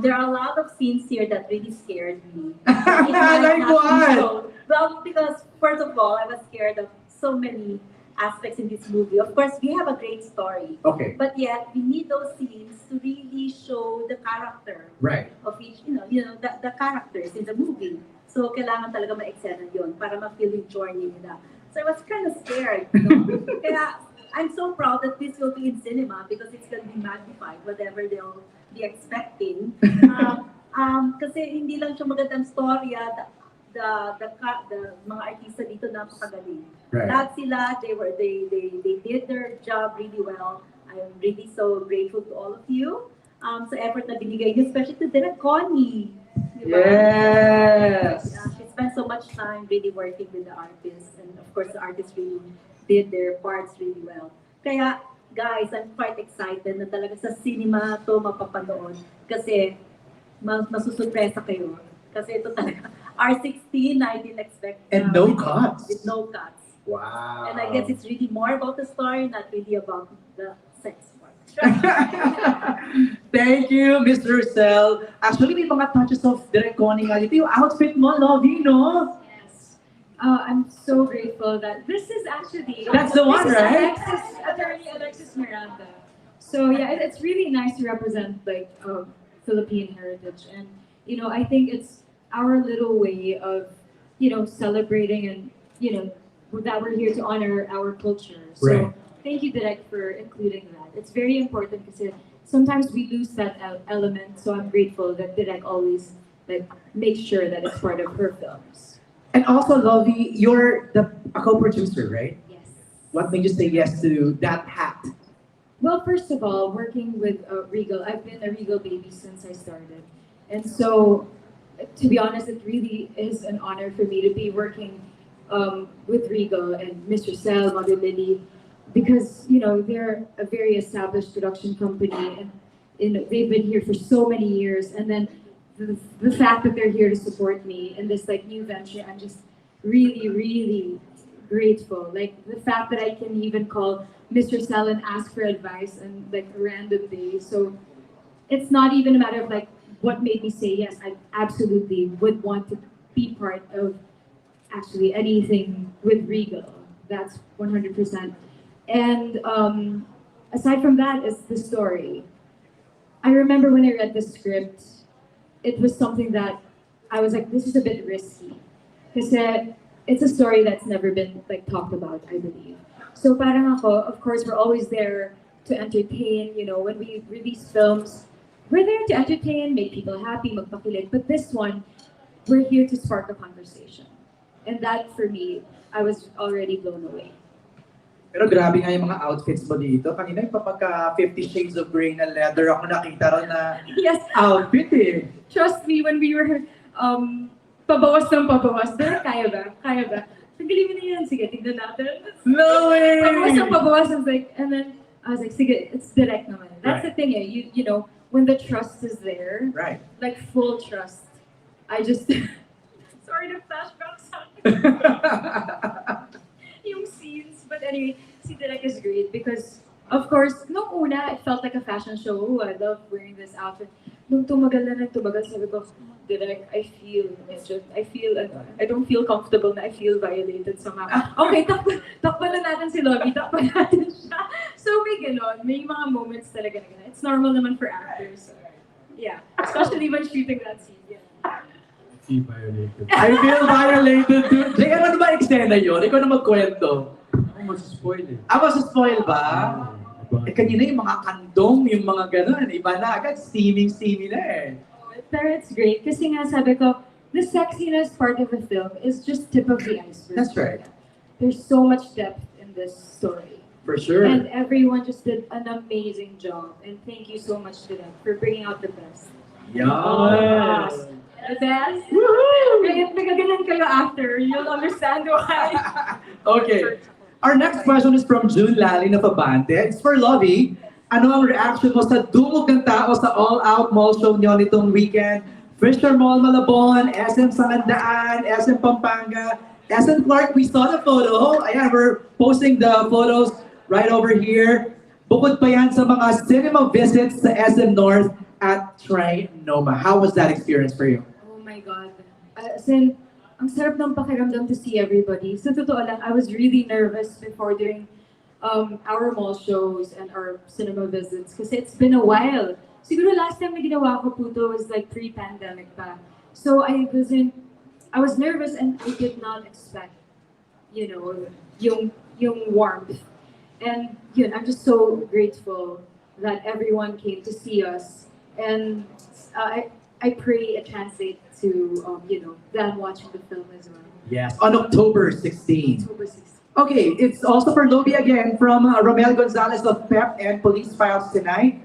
There are a lot of scenes here that really scared me. Like what? Well, because first of all, I was scared of so many aspects in this movie. Of course, we have a great story. Okay. But yet, we need those scenes to really show the character Right. of each, the characters in the movie. So, kailangan talaga ma-eksena yun para ma-feel yung journey nila. So, I was kind of scared, Kaya, I'm so proud that this will be in cinema because it's going to be magnified, whatever they'll be expecting. Kasi hindi lang siya magandang storya, the mga artista dito napakagaling. Right. Lahat sila, they did their job really well. I'm really so grateful to all of you. Sa effort na binigay niyo, especially to Direk Connie. Diba? Yes. She spent so much time really working with the artists, and of course the artists really did their parts really well. Kaya, guys, I'm quite excited na talaga sa cinema to mapapanood kasi masusurpresa kayo. Kasi ito talaga, R16, I didn't expect. And no cuts. With no cuts. Wow. And I guess it's really more about the story, not really about the sex part. Thank you, Mr. Sel. Actually, may mga touches of Direk Connie nga dito. Yung outfit mo, lovely, no? Yes. I'm so grateful that this is actually... That's the one, right? Attorney Alexis Miranda. So yeah, it's really nice to represent Philippine heritage. And, I think it's our little way of, celebrating and, that we're here to honor our culture. So Right. thank you, Direk, for including that. It's very important because sometimes we lose that element. So I'm grateful that Direk always makes sure that it's part of her films. And also, Lovey, you're a co-producer, right? Yes. What made you say yes to that hat? Well, first of all, working with Regal, I've been a Regal baby since I started. And so, to be honest, it really is an honor for me to be working with Regal and Mr. Sel, Mother Lily, because, they're a very established production company and they've been here for so many years. And then the fact that they're here to support me in this new venture, I'm just really, really grateful. The fact that I can even call Mr. Sel and ask for advice on a random day. So it's not even a matter of what made me say yes. I absolutely would want to be part of actually anything with Regal. That's 100%. And aside from that is the story. I remember when I read the script, it was something that I was like, this is a bit risky. Because it's a story that's never been talked about, I believe. So parang ako, of course, we're always there to entertain. When we release films, we're there to entertain, make people happy, magpakilig. But this one, we're here to spark a conversation. And that, for me, I was already blown away. Pero grabe nga yung mga outfits mo dito. Kanina yung pagka 50 Shades of Grey na leather ako nakita ron na Yes. outfit eh. Trust me, when we were pabawas ng pabawas, kaya ba? Kaya ba? Tanggalin mo na yan. Sige, tignan natin. No way! Pabawas ng pabawas. And then I was like, sige, it's direct naman. That's the thing you know, when the trust is there, right? Full trust. I just, sorry to flashbacks yung scenes. But anyway, si Direk is great because, of course, nung una, it felt like a fashion show. Oh, I love wearing this outfit. Nung tumagal na tumagal, sabi ko, Direk, I don't feel comfortable na I feel violated somehow. Okay, takpan na natin si Lovey, takpan natin siya. So may ganon, may mga moments talaga na ganon. It's normal naman for actors. Yeah, especially when shooting that scene. Yeah. I feel violated. I feel violated too. Jay, ano ba eksena yun? Ikaw na magkwento. Ako masaspoil eh. Masaspoil ba? Kanina yung mga kandong, yung mga gano'n, iba na agad, steamy na eh. Pero it's great kasi nga sabi ko, the sexiness part of the film is just tip of the iceberg. That's right. there's so much depth in this story. For sure. And everyone just did an amazing job. And thank you so much to them for bringing out the best. Yes. The best? Kaya nagaganan kayo after. You'll understand why. Okay. Our next question is from June Lalin of Abante. It's for Lovey. Ano ang reaction mo sa dumog ng tao sa all-out mall show niyo nitong weekend? Fisher Mall Malabon, SM Sangandaan, SM Pampanga, SM Clark. We saw the photo. Ayan, we're posting the photos right over here. Bukod pa yan sa mga cinema visits sa SM North at Trinoma. How was that experience for you? Oh my God. As in, ang sarap ng pakiramdam to see everybody. Sa totoo lang, I was really nervous before doing our mall shows and our cinema visits kasi it's been a while. Siguro last time na ginawa ko po to was like pre-pandemic pa. So I was nervous and I did not expect, you know, yung warmth. And yun, I'm just so grateful that everyone came to see us. And I pray it translates to, you know, them watching the film as well. Yes, on October 16. October 16. Okay, it's also for Lovey again from Romel Gonzalez of PEP and Police Files tonight.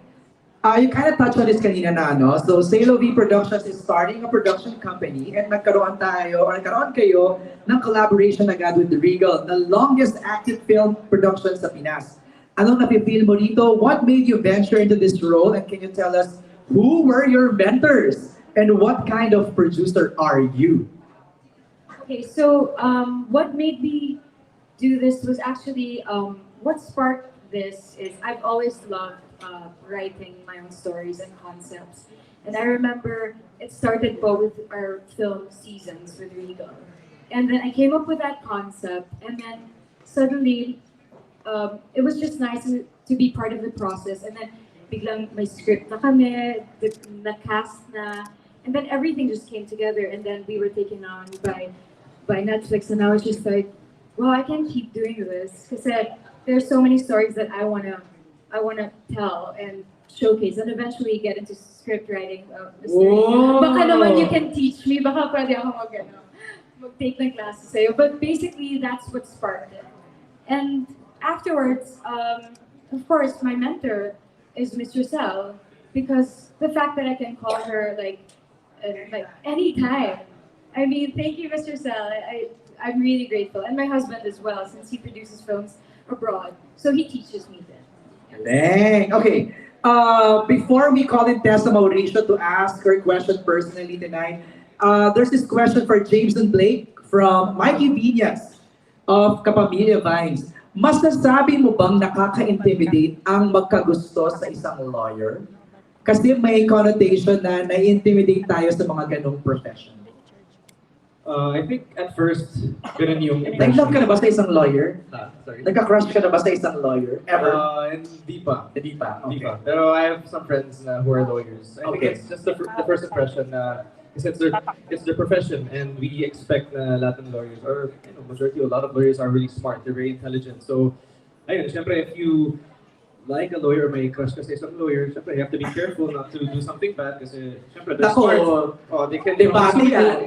You kind of touched on this kanina na, no? So, Say Lovey Productions is starting a production company and nagkaroon kayo ng collaboration agad with the Regal, the longest active film production sa Pinas. Anong napipil mo dito? What made you venture into this role? And can you tell us who were your mentors? And what kind of producer are you? Okay, so what made me do this was actually, what sparked this is I've always loved writing my own stories and concepts. And I remember it started both with our film Seasons with Regal. And then I came up with that concept and then suddenly it was just nice to be part of the process. And then biglang may script na kami, na-cast na, and then everything just came together and then we were taken on by Netflix and I was just like, well, I can keep doing this because there's so many stories that I wanna tell and showcase and eventually get into script writing. Baka naman you can teach me, baka pwede ako mag-take ng classes sa'yo. But basically, that's what sparked it. And afterwards, of course, my mentor is Miss Roselle because the fact that I can call her like anytime. I mean, thank you, Miss Roselle. I'm really grateful. And my husband as well, since he produces films abroad. So he teaches me that. Dang. Okay. Before we call in Tessa Mauricio to ask her question personally tonight, there's this question for James and Blake from Mikey Viñas of Kapamilya Vines. Masasabi mo bang nakaka-intimidate ang magkagusto sa isang lawyer? Kasi may connotation na na-intimidate tayo sa mga ganong profession. I think at first, ganun yung impression. Nag-love ka na ba sa isang lawyer? Sorry? Nagka-crush ka na ba sa isang lawyer? Ever? Hindi pa. Hindi pa, okay. Pero I have some friends who are lawyers. I think it's just the first impression na it's their profession and we expect na lahat ng lawyers or majority, a lot of lawyers are really smart, they're very intelligent. So, ayun, syempre if you like a lawyer, may crush ka sa isang lawyer, syempre you have to be careful not to do something bad kasi syempre they're smart. They can debate yan.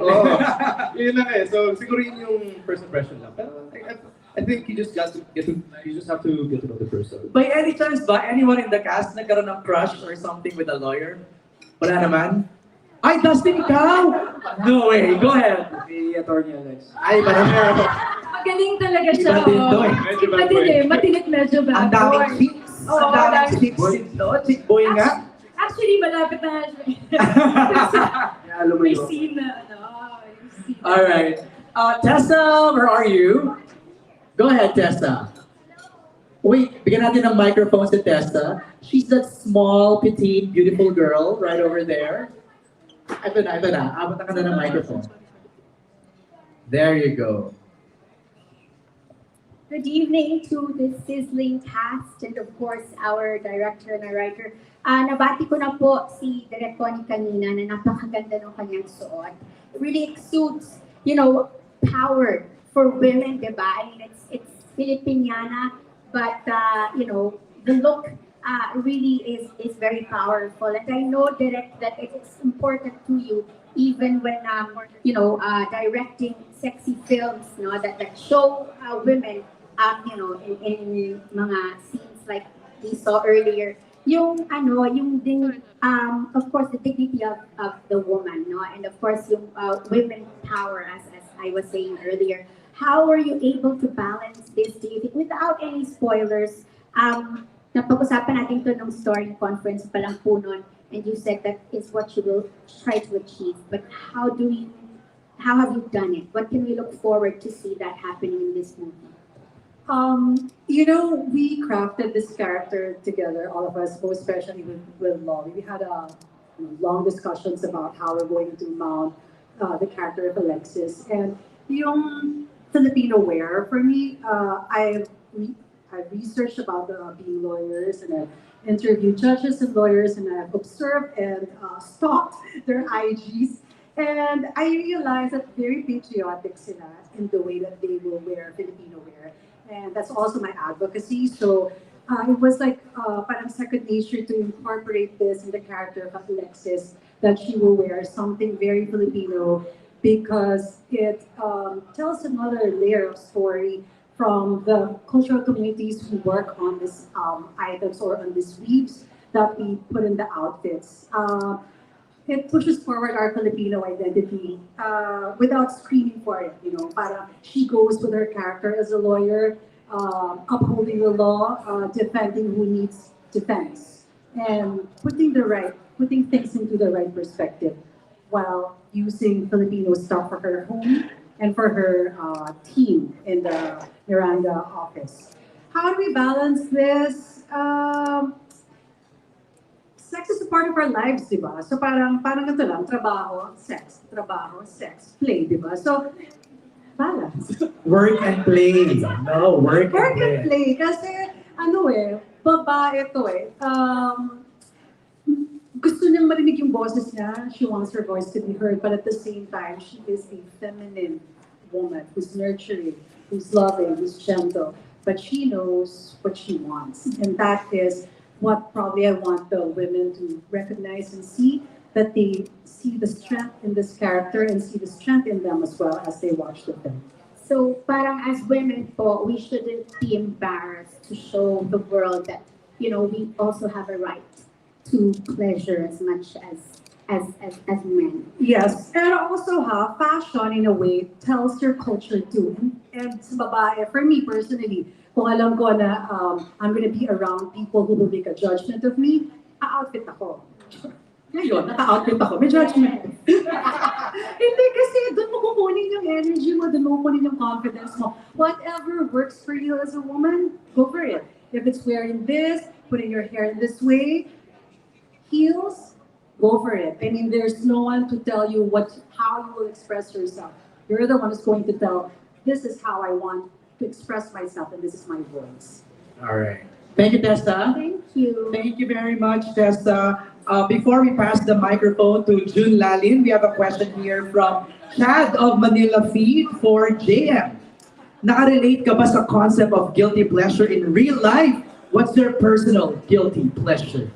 Yun lang eh. So siguro yun yung first impression lang. Pero I think you just have to get to know the person. By any chance ba, anyone in the cast nagkaroon ng crush or something with a lawyer? Wala naman? Ay, Dustin, ikaw! No way, go ahead. Si Attorney Alex. Ay, marami. Magaling talaga siya. Iba din to eh. Iba din eh. Matinik medyo bad. Ang daming chicks. Ang daming chicks dito. Chick boy nga. Actually, malapit na nga siya. May scene na, Alright. Tessa, where are you? Go ahead, Tessa. Wait, bigyan natin ng microphone si Tessa. She's that small, petite, beautiful girl right over there. Ito na. Abot na ka na ng microphone. There you go. Good evening to the sizzling cast and of course our director and writer. Nabati ko na po si Direk Connie kanina na napakaganda ng kanyang suot. It really exudes, power for women, diba? I mean, it's Filipiniana, but the look really is very powerful. And I know, Direk, that it's important to you even when directing sexy films, no, that show women, in mga scenes like we saw earlier, of course, the dignity of the woman, no, and of course, yung women power, as I was saying earlier. How are you able to balance this, do you think, without any spoilers? Napag-usapan natin to nung story conference pa lang po nun, and you said that is what you will try to achieve. But how have you done it? What can we look forward to see that happening in this movie? We crafted this character together, all of us, most especially with Lolly. We had long discussions about how we're going to mount the character of Alexis. And yung Filipino wear, for me, I researched about being lawyers, and I've interviewed judges and lawyers, and I've observed and stalked their IGs. And I realized that very patriotic sila in the way that they will wear Filipino wear. And that's also my advocacy. So it was like parang second nature to incorporate this in the character of Alexis, that she will wear something very Filipino, because it tells another layer of story from the cultural communities who work on these items or on these weaves that we put in the outfits. It pushes forward our Filipino identity without screaming for it. Para she goes with her character as a lawyer, upholding the law, defending who needs defense, and putting things into the right perspective, while using Filipino stuff for her home and for her team in the Miranda office. How do we balance this? Sex is a part of our lives, di ba? So parang ito lang, trabaho, sex, play, di ba? So, balance. Work and play. No, work and play. And play. Kasi, babae to gusto niyang marinig yung boses niya. She wants her voice to be heard, but at the same time, she is a feminine woman who's nurturing, who's loving, who's gentle. But she knows what she wants. And that is what probably I want the women to recognize and see, that they see the strength in this character and see the strength in them as well as they watch the film. So parang as women po, we shouldn't be embarrassed to show the world that, we also have a right to pleasure as much as men. Yes, and also fashion in a way tells your culture too. And sa babae, for me personally, kung alam ko na I'm gonna be around people who will make a judgment of me, outfit ako. Ngayon, naka-outfit ako, may judgment. Hindi kasi doon mo kukunin yung energy mo, doon mo kukunin yung confidence mo. Whatever works for you as a woman, go for it. If it's wearing this, putting your hair in this way, heels, go for it. I mean, there's no one to tell you how you will express yourself. You're the one who's going to tell, this is how I want to express myself, and this is my voice. All right. Thank you, Tessa. Thank you. Thank you very much, Tessa. Before we pass the microphone to June Lalin, we have a question here from Chad of Manila Feed for JM. Nakarelate ka ba sa concept of guilty pleasure in real life? What's your personal guilty pleasure?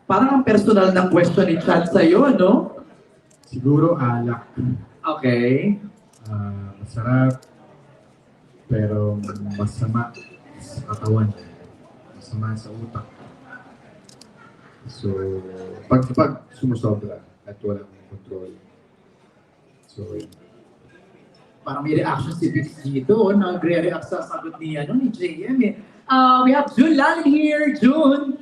Parang ang personal ng question ni Chad sa'yo, no? Siguro alak. Okay. Masarap, pero masama sa katawan. Masama sa utak. So, pag sumusobra at walang control. So, Parang may reaction si Vix dito, nagre-react sa sagot ni JM eh. We have June Lalin here. June!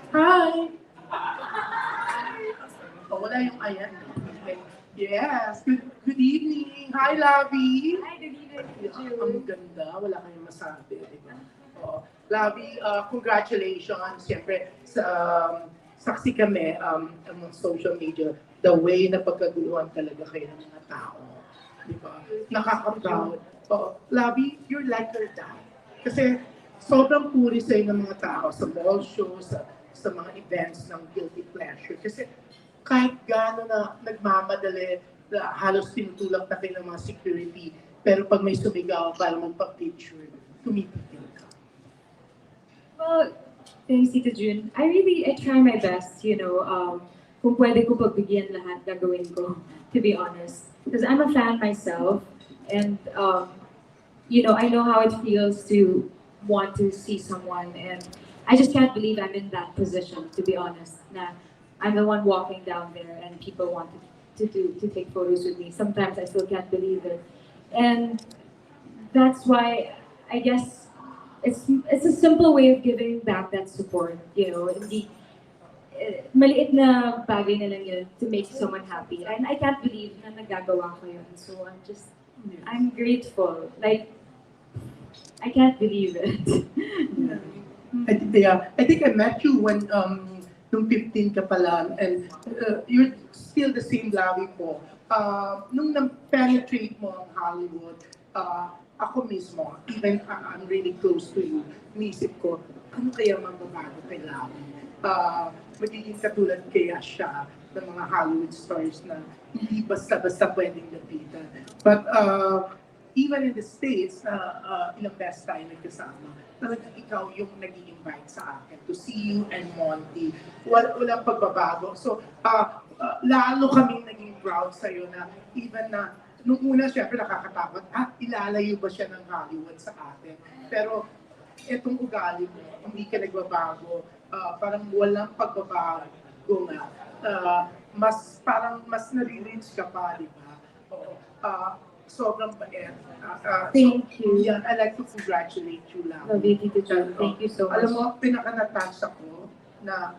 Hi! Wala yung ayan. Yes, good evening. Hi, Lavi. Hi, good evening. Ang ganda, wala kayong masabi. Lavi, congratulations. Siyempre, saksi kami ang social media, the way na pagkaguluhan talaga kayo ng mga tao. Di ba? Nakaka-proud. Lavi, you're like your dad. Kasi sobrang puri sa'yo ng mga tao sa mall shows, sa mga events ng Guilty Pleasure. Kasi kahit gaano na nagmamadali, halos tinutulak na kayo ng mga security, pero pag may sumigaw para magpa-picture, tumitigil ka. Well, thanks, Tita June. I try my best, kung pwede ko pagbigyan lahat, gagawin ko, to be honest. Because I'm a fan myself, and, I know how it feels to want to see someone, and I just can't believe I'm in that position, to be honest. Na I'm the one walking down there, and people want to take photos with me. Sometimes I still can't believe it. And that's why I guess it's a simple way of giving back that support, hindi maliit na bagay na lang yun to make someone happy. And I can't believe na nagagawa ko yun. So I'm grateful. Like, I can't believe it. I think I met you when nung 15 ka pa lang, and you're still the same Lavi po. Nung na-penetrate mo ang Hollywood, ako mismo, even I'm really close to you, inisip ko, ano kaya magbabago kay Lavi? Magiging katulad kaya siya ng mga Hollywood stars na hindi basta-basta pwedeng lapitan. But even in the States, ilang best tayo nagkasama, talagang ikaw yung nag-i-invite sa akin to see you and Monty. Walang pagbabago. So, lalo kaming naging proud sa'yo na even na, nung una syempre nakakatakot, ilalayo ba siya ng Hollywood sa atin? Pero, etong ugali mo, hindi ka nagbabago, parang walang pagbabago nga. Parang mas nare-reach ka pa, di ba? Oo. Sobrang bait. Thank you. Yeah, I'd like to congratulate you lang. Love you, Tito John. Thank you so much. Alam mo, pinaka-natouch ako na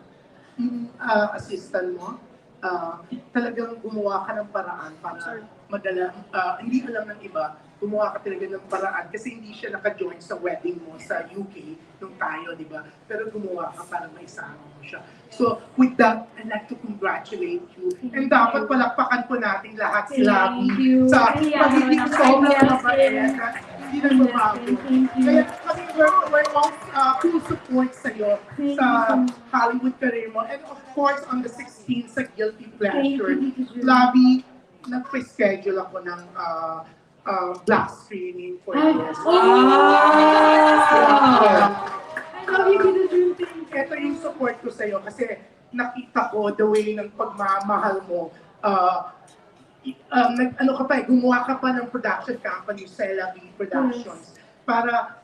yung assistant mo, talagang gumawa ka ng paraan para madala, hindi alam ng iba, gumawa ka talaga ng paraan kasi hindi siya naka-join sa wedding mo sa UK, nung tayo, di ba? Pero gumawa ka para maisama mo siya. So, with that, I'd like to congratulate you. And dapat palakpakan po natin lahat si Lavi sa pagiging sobrang mabait at hindi na mabago. Kaya kami, we're all full support sa'yo sa Hollywood career mo. And of course, on the 16th sa Guilty Pleasure, Lavi, nag-schedule ako ng black screening for this. I love you, Tito June. Ito yung support ko sa'yo kasi nakita ko the way ng pagmamahal mo. Ano ka pa gumawa ka pa ng production company sa LAB Productions para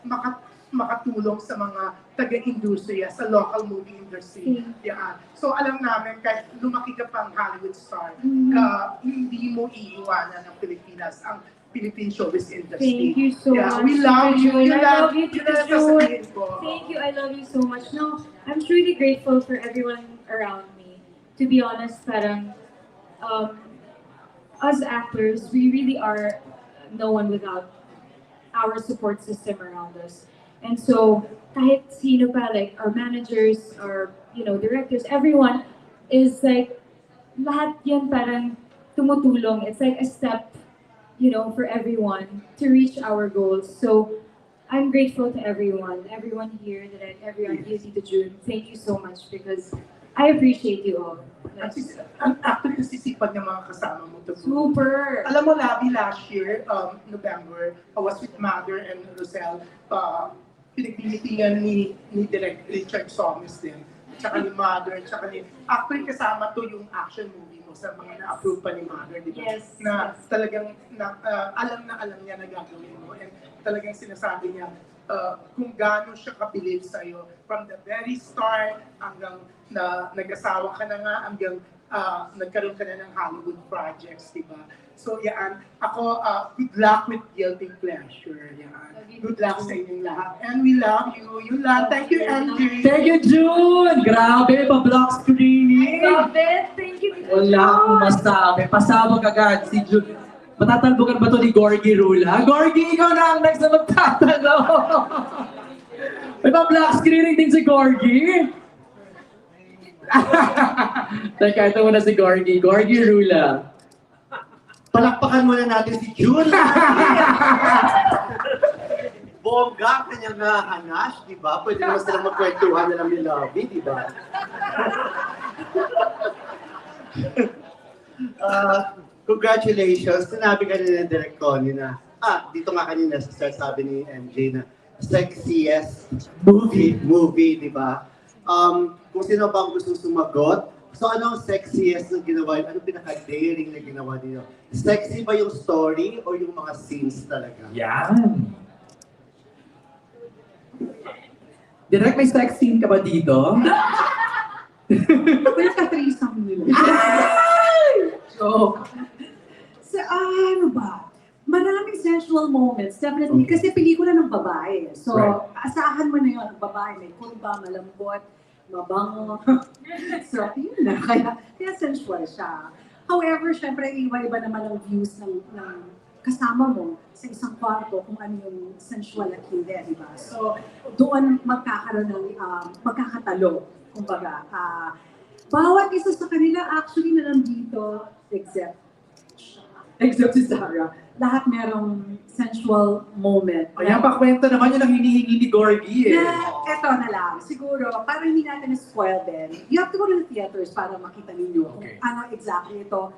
makatulong sa mga taga-industriya sa local movie industry. Yeah. So alam namin, kahit lumaki ka pang Hollywood star, hindi mo iiwanan ng Pilipinas ang Philippine showbiz industry. Thank you so much. We love you. I love you, Tito June. Thank Thank you. I love you so much. No, I'm truly grateful for everyone around me. To be honest, parang us actors, we really are no one without our support system around us. And so, kahit sino pa, like our managers, our directors, everyone is like, lahat yan parang tumutulong. It's like a step, for everyone to reach our goals. So, I'm grateful to everyone here, everyone here, Tito June. Thank you so much because I appreciate you all. Actually, nasisipag ng mga kasama mo to. Super! Alam mo, Lavi, last year, November, I was with Mother and Rosel. Pinagbibitigan ni Direct Richard Somes din. Tsaka ni Mother, tsaka ni... Actually, kasama to yung action movie mo sa mga na-approve pa ni Mother, di ba? Yes. Na talagang alam niya na gagawin mo. And talagang sinasabi niya, kung gaano siya kabilib sa'yo from the very start hanggang na nag-asawa ka na nga hanggang nagkaroon ka na ng Hollywood projects, di ba? So, yan. Ako, good luck with Guilty Pleasure. Yan. Good luck sa inyong lahat. And we love you. You love. Thank you, Angie. Thank you, June! Grabe, pa-block screening! I love it! Thank you, Tito June! Wala akong masabi. Pasabog agad si June. Matatalbogan ba ito ni Gorgie Rula? Gorgie, ikaw na ang next na magtatanong! May pa-block screening din si Gorgie? Teka, ito muna si Gorgie. Gorgie Rula. Palakpakan muna natin si June. bongga ang kanyang hanash, di ba? Pwede naman silang magkwentuhan na lang ni Lovey, di ba? Congratulations. Sinabi kanina ng Direk Connie na, dito nga kanina sabi ni MJ na sexiest movie, di ba? Kung sino pa ang gusto sumagot, so anong sexiest na ginawa? Anong pinaka-daring na ginawa niyo? Sexy ba yung story o yung mga scenes talaga? Yan! Direk, may sex scene ka ba dito? Wala ka threesome nila. Joke. Sa ano ba? Maraming sensual moments, definitely. Kasi pelikula ng babae. So, asahan mo na yun. Ang babae may kulba, malambot, mabango. So, yun na. Kaya sensual siya. However, syempre, iba-iba naman ang views ng kasama mo sa isang kwarto kung ano yung sensual at hindi, di ba? So, doon magkakaroon ng magkakatalo. Kumbaga, bawat isa sa kanila actually na nandito, except si Sarah. Lahat merong sensual moment. Ayan, pakwento naman yun ang hinihingi ni Gorgie eh. Eto na lang, siguro, para hindi natin na-spoil din, you have to go to the theaters para makita ninyo kung ano exactly ito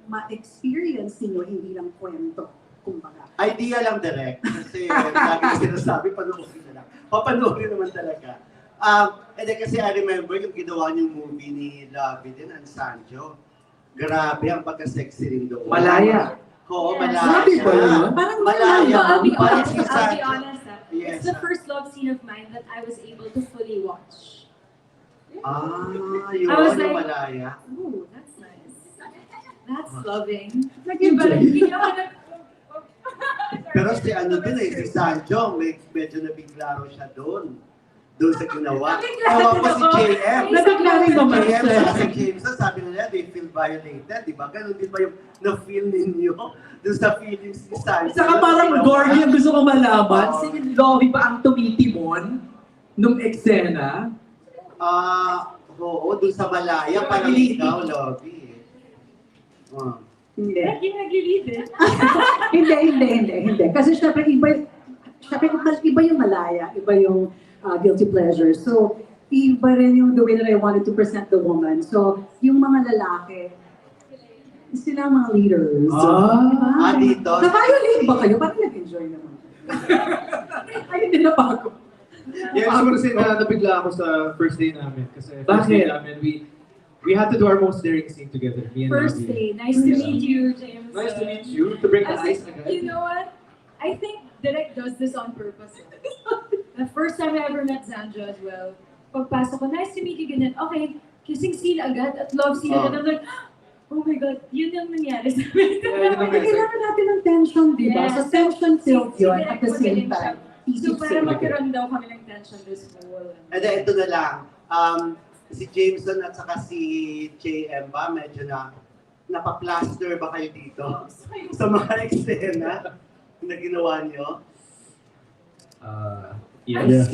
ma-experience ninyo, hindi lang kwento. Kumbaga. Idea lang direct. Kasi lagi ko sinasabi, panoorin na lang. Papanoorin naman talaga. Kasi I remember yung ginawa niyong movie ni Lovey din, ang Sancho. Grabe ang pagka-sexy rin doon. Malaya. Oo, malaya. Sabi ba yun? Parang malaya. I'll be Parang honest, si Sancho. It's the first love scene of mine that I was able to fully watch. Yun, I was yung like, malaya. ooh, that's nice. That's loving. Nag-iba. Pero si ano din si Sancho, medyo nabigla siya doon. Doon sa ginawa. Tawa pa si JM. Nabigla rin naman JM siya. sa si James, sabi nila, they feel violated, di ba? Ganon din ba yung na-feel ninyo doon sa feelings ni Sancho? Saka parang Gorgie ang gusto ko malaman, si Lovey ba ang tumitimon nung eksena? Oo, doon sa Malaya, parang ikaw, Lovey. Hindi. Naglilid eh. Hindi. Kasi syempre iba yung malaya, iba yung guilty pleasure. So, iba rin yung the way that I wanted to present the woman. So, yung mga lalaki, sila ang mga leaders. Dito? Na-violate ba kayo? Parang nag-enjoy naman. Ay, hindi na pa ako. Yeah, siguro kasi nabigla ako sa first day namin. Kasi first day namin, we had to do our most daring scene together. Me and First Lovey. day. Nice to meet you, James. Nice to meet you. To break the ice agad. You know what? I think Direk does this on purpose. The first time I ever met Zanja as well, pagpasok ko, nice to meet you, ganyan. Okay, kissing scene agad at love scene agad. I'm like, oh my God, yun yung nangyari sa amin. Kailangan natin ng tension, di ba? So, tension filled yun at the same time. So, para magkaroon daw kami ng tension this whole. And then, ito na lang. Si Jameson at saka si JM ba, medyo napaplaster ba kayo dito? Sa mga eksena na ginawa niyo? Yes.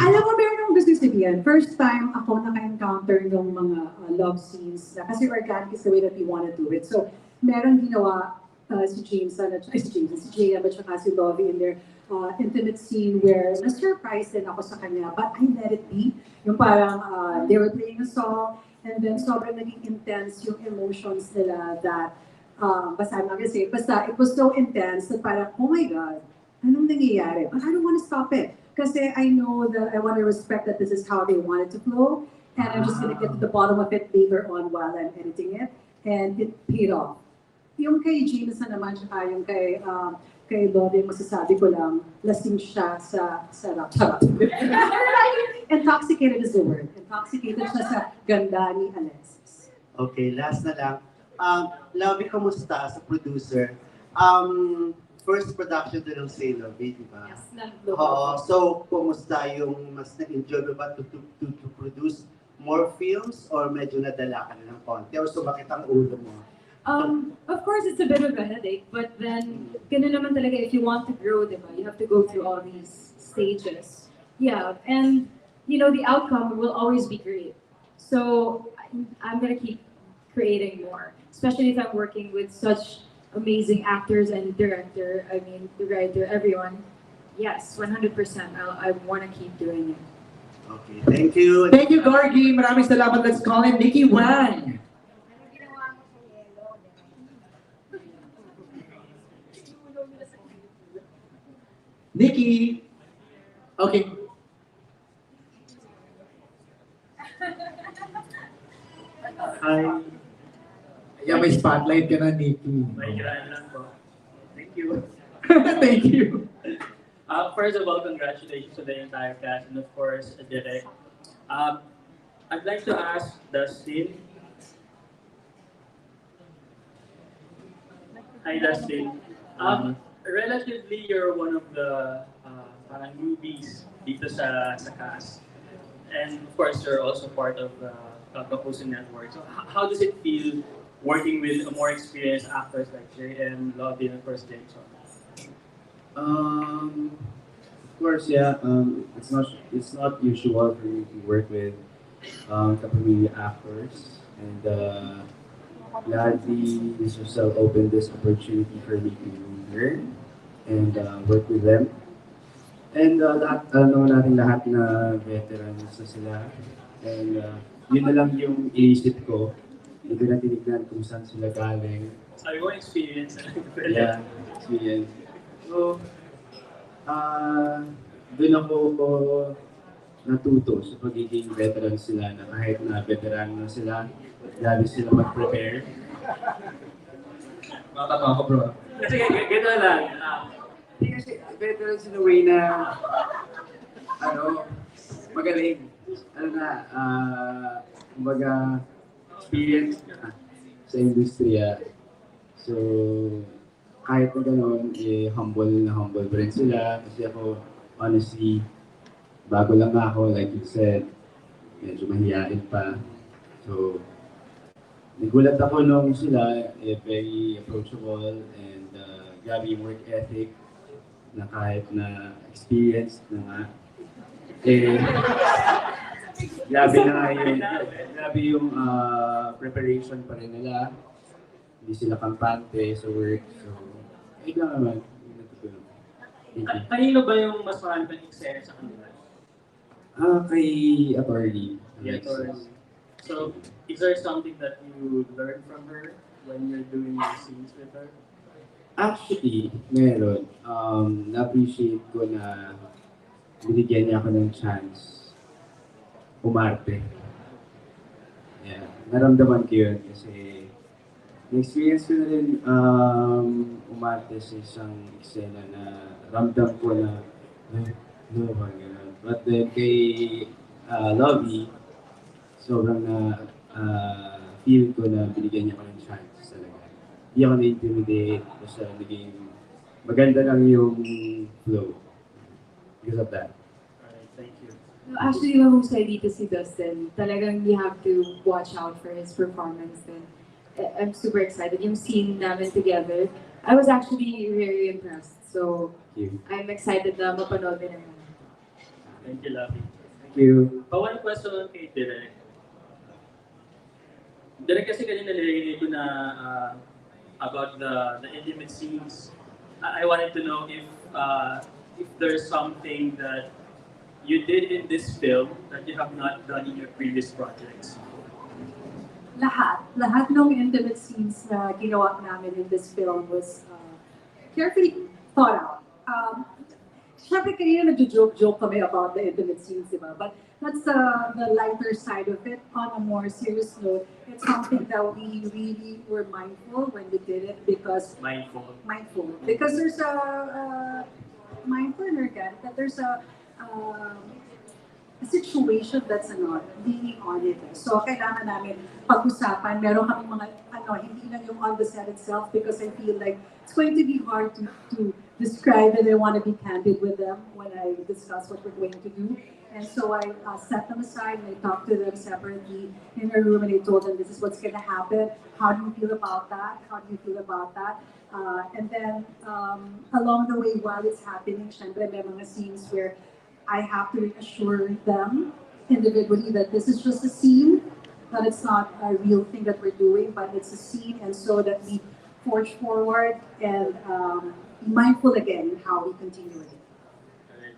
Alam mo, meron akong gusto sabihin. First time ako naka-encounter ng mga love scenes na kasi organic is the way that we want to do it. So, meron ginawa si JM at saka si Lovey in their intimate scene where na-surprise din ako sa kanya, but I let it be. Yung parang they were playing a song and then sobrang naging intense yung emotions nila that basta it was so intense that parang, oh my God, anong nangyayari? But I don't want to stop it. Kasi I know that I want to respect that this is how they want it to flow and I'm just going to get to the bottom of it later on while I'm editing it and it paid off. Yung kay Jameson naman, tsaka yung kay Lovey, masasabi ko lang, lasing siya sa sarap. Intoxicated is the word. Intoxicated siya sa ganda ni Alexis. Okay, last na lang. Lovey, kamusta sa producer? First production din ng Say Lovey, di ba? Yes, Oo. So, kumusta yung mas na-enjoy mo ba to produce more films or medyo nadala ka na ng konti or sumakit ang ulo mo? Of course, it's a bit of a headache, but then, ganun naman talaga, if you want to grow, diba, you have to go through all these stages. Yeah, and, you know, the outcome will always be great. So, I'm gonna keep creating more, especially if I'm working with such amazing actors and director, I mean, the writer, everyone. Yes, 100%. I want to keep doing it. Okay, thank you. Thank you, Gorgie. Maraming salamat. Let's call in Nikki Wang. Nikki. Okay. Hi. Yeah, may spotlight ka na, Nikki. May kiraan lang po. Thank you. Thank you. First of all, congratulations to the entire cast and of course, Derek. I'd like to ask Dustin. Hi, Dustin. Relatively, you're one of the parang newbies dito sa cast. And of course, you're also part of the Kapuso Network. So how does it feel working with more experienced actors like Jay and Lobby and of course Jameson? Of course, yeah. It's not usual for me to work with kapamilya actors, and gladly this was open this opportunity for me to learn and work with them. And alam naman natin lahat na veterans na sila. And yun na lang yung iisip ko. Hindi ko na tinignan kung saan sila galing. Sabi ko, experience na lang. Yeah, experience. So, doon ako natuto sa pagiging veteran sila na kahit na veteran na sila, grabe sila mag-prepare. Makakatawa ko, bro. Kasi gano'n lang. Kasi veterans in a way na, magaling. Kumbaga, experience sa industriya. So, kahit na gano'n, humble pa rin sila. Kasi ako, honestly, bago lang ako, like you said, medyo mahihain pa. So, nagulat ako nung sila, very approachable and grabe yung work ethic na kahit na experience na nga. Grabe yung preparation pa rin nila. Hindi sila kampante sa work. So, ayun lang naman. Kanino ba yung mas marami pang eksena sa kanila? Kay attorney. So, is there something that you learned from her when you're doing your scenes with her? Actually, meron. Na-appreciate ko na binigyan niya ako ng chance umarte. Yeah, naramdaman ko yun kasi na-experience ko na rin umarte sa isang eksena na ramdam ko na parang gano'n. But then kay Lovey, sobrang feel ko na binigyan niya ako ng chance talaga. Hindi ako na-intimidate basta naging maganda lang yung flow. Because of that. Alright, thank you. Actually, mahusay dito si Dustin. Talagang you have to watch out for his performance. And I'm super excited. Yung scene namin together, I was actually very impressed. So, I'm excited na mapanood din naman. Thank you, Lovey. Thank you. One question kay Derek. Derek, kasi kanina nilagay ko na about the intimate scenes. I wanted to know if there's something that you did in this film that you have not done in your previous projects. Lahat ng intimate scenes na ginawa namin in this film was carefully thought out. Siyempre kanina nag-joke kami about the intimate scenes, diba? But that's the lighter side of it. On a more serious note, it's something that we really were mindful when we did it because... Mindful. Because there's mindful and organic, that there's a situation that's leaning on it. So, kailangan namin pag-usapan. Meron kami mga, hindi lang yung on the set itself because I feel like it's going to be hard to describe and I want to be candid with them when I discuss what we're going to do. And so I set them aside and I talked to them separately in a room and I told them this is what's going to happen. How do you feel about that? How do you feel about that? And then along the way while it's happening, syempre may mga scenes where I have to reassure them individually that this is just a scene, that it's not a real thing that we're doing, but it's a scene, and so that we forge forward and be mindful again in how we continue it.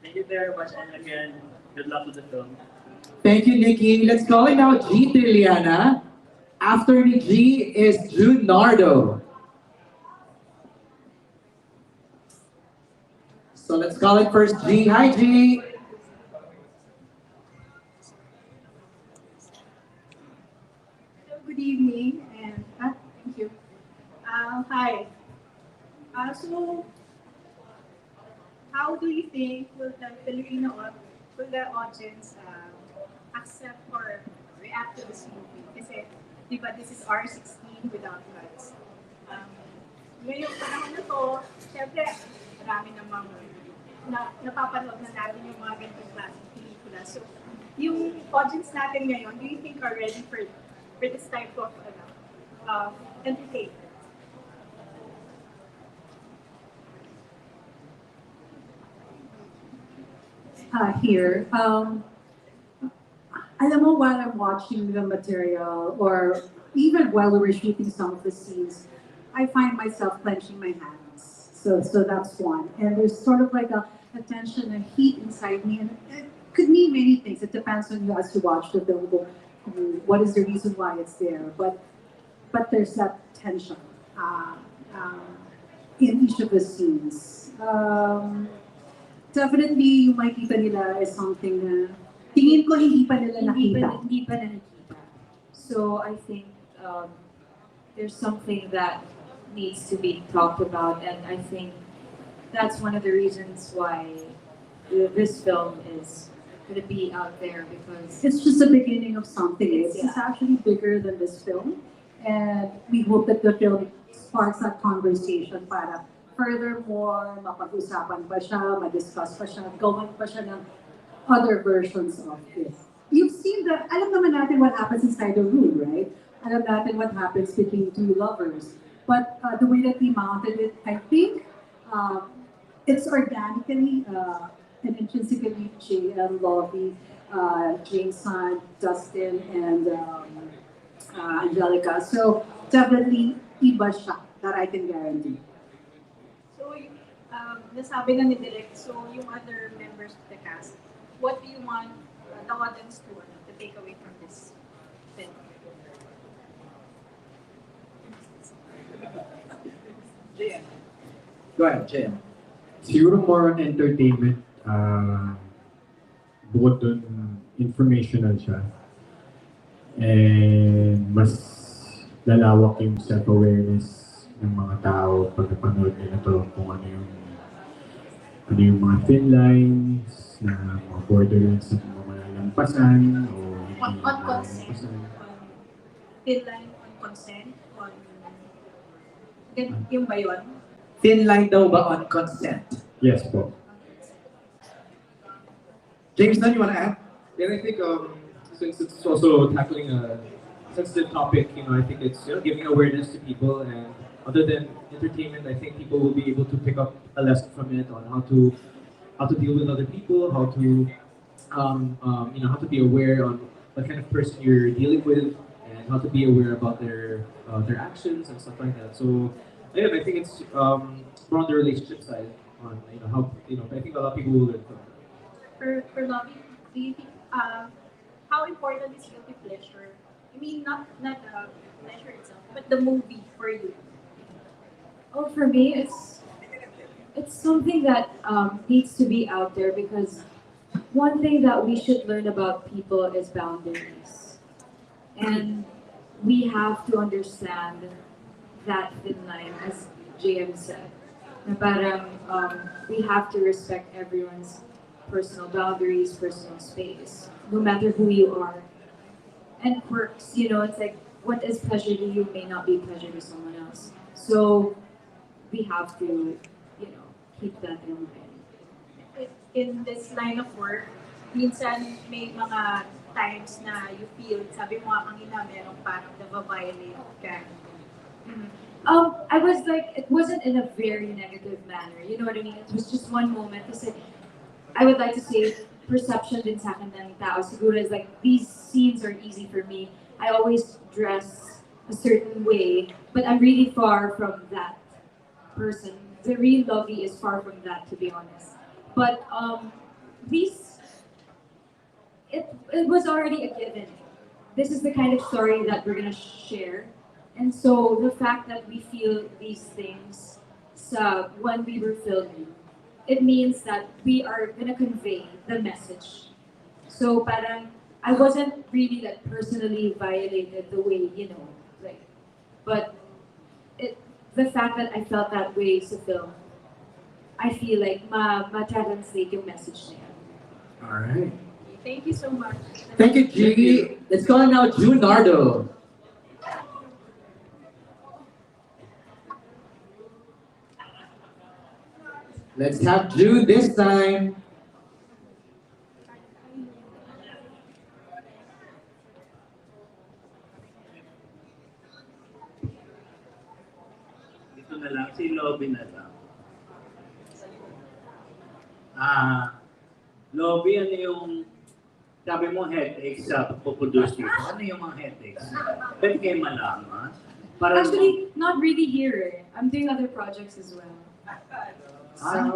Thank you very much, and again, good luck with the film. Thank you, Nikki. Let's call it now G Trilliana. After ni G is Junardo. So let's call it first G. Hi, G. Good evening, and thank you. Hi. So, how do you think will the audience accept or react to this movie? Kasi, di ba, this is R16 without cuts. Ngayong panahon na to, syempre, marami namang napapanood na natin yung mga ganitong klaseng pelikula. So, yung audience natin ngayon, do you think are ready for this type of entertainment? Here, alam mo, while I'm watching the material, or even while we were shooting some of the scenes, I find myself clenching my hands. So that's one. And there's sort of like a tension and heat inside me, and it could mean many things. It depends on you as you watch the film. What is the reason why it's there? But there's that tension in each of the scenes. Definitely, yung makikita nila is something na tingin ko hindi pa nila nakita. Hindi pa na nakita. So I think there's something that needs to be talked about, and I think that's one of the reasons why this film is going to be out there, because It's just the beginning of something. It's actually bigger than this film, and we hope that the film sparks that conversation para furthermore, mapag-usapan pa siya, ma-discuss pa siya, gawin pa siya ng other versions of it. You've seen alam naman natin what happens inside the room, right? Alam natin what happens between two lovers. But the way that we mounted it, I think it's organically and intrinsically JM, Lovie, Jameson, Dustin, and Angelica. So definitely iba siya, that I can guarantee. So, nasabi na ni Direk, so yung other members of the cast, what do you want the audience to take away from this film? JM. Go ahead, JM. Siguro more on entertainment. Bukod dun, informational siya. And mas lalawak yung self-awareness ng mga tao pag napanood nila to, kung ano yung mga thin lines, na mga borderlines na mga malalampasan, o hindi On consent, malalampasan. thin line on consent, on... Yung ba yun? Thin line daw ba on consent? Yes po. Jameson, you want to add? Yeah, I think since it's also tackling a sensitive topic, I think it's giving awareness to people, and other than entertainment, I think people will be able to pick up a lesson from it on how to deal with other people, how to how to be aware on what kind of person you're dealing with, and how to be aware about their actions and stuff like that. So yeah, I think it's more on the relationship side, on how I think a lot of people will learn from it. For Lovie, do you think how important is guilty pleasure? I mean, not the pleasure itself, but the movie for you. Oh, for me, it's something that needs to be out there, because one thing that we should learn about people is boundaries, and we have to understand that thin line, as JM said. Na parang we have to respect everyone's personal boundaries, personal space, no matter who you are. And quirks, it's like what is pleasure to you may not be pleasure to someone else. So we have to, keep that in mind. In this line of work, minsan may mga times na you feel, sabi mo nga kanina, merong parang naba-violate ka. I was like, it wasn't in a very negative manner. You know what I mean? It was just one moment. Kasi I would like to say, perception din sa akin ng tao siguro is like, these scenes are easy for me. I always dress a certain way, but I'm really far from that person. The real Lovey is far from that, to be honest. But these, it was already a given. This is the kind of story that we're gonna share, and so the fact that we feel these things when we were filming, it means that we are gonna convey the message. So parang I wasn't really like personally violated the way, like, but it the fact that I felt that way sa film, I feel like ma-translate yung message niya. All right. Thank you so much. Thank you, G. Let's call now Junardo. Let's have Ju this time. Dito na lang, si Lobby na lang. Lobby, ano yung sabi mo headaches sa pagpuproduce nito? Ano yung mga headaches? Pwede kayo malaman? Actually, not really here. I'm doing other projects as well.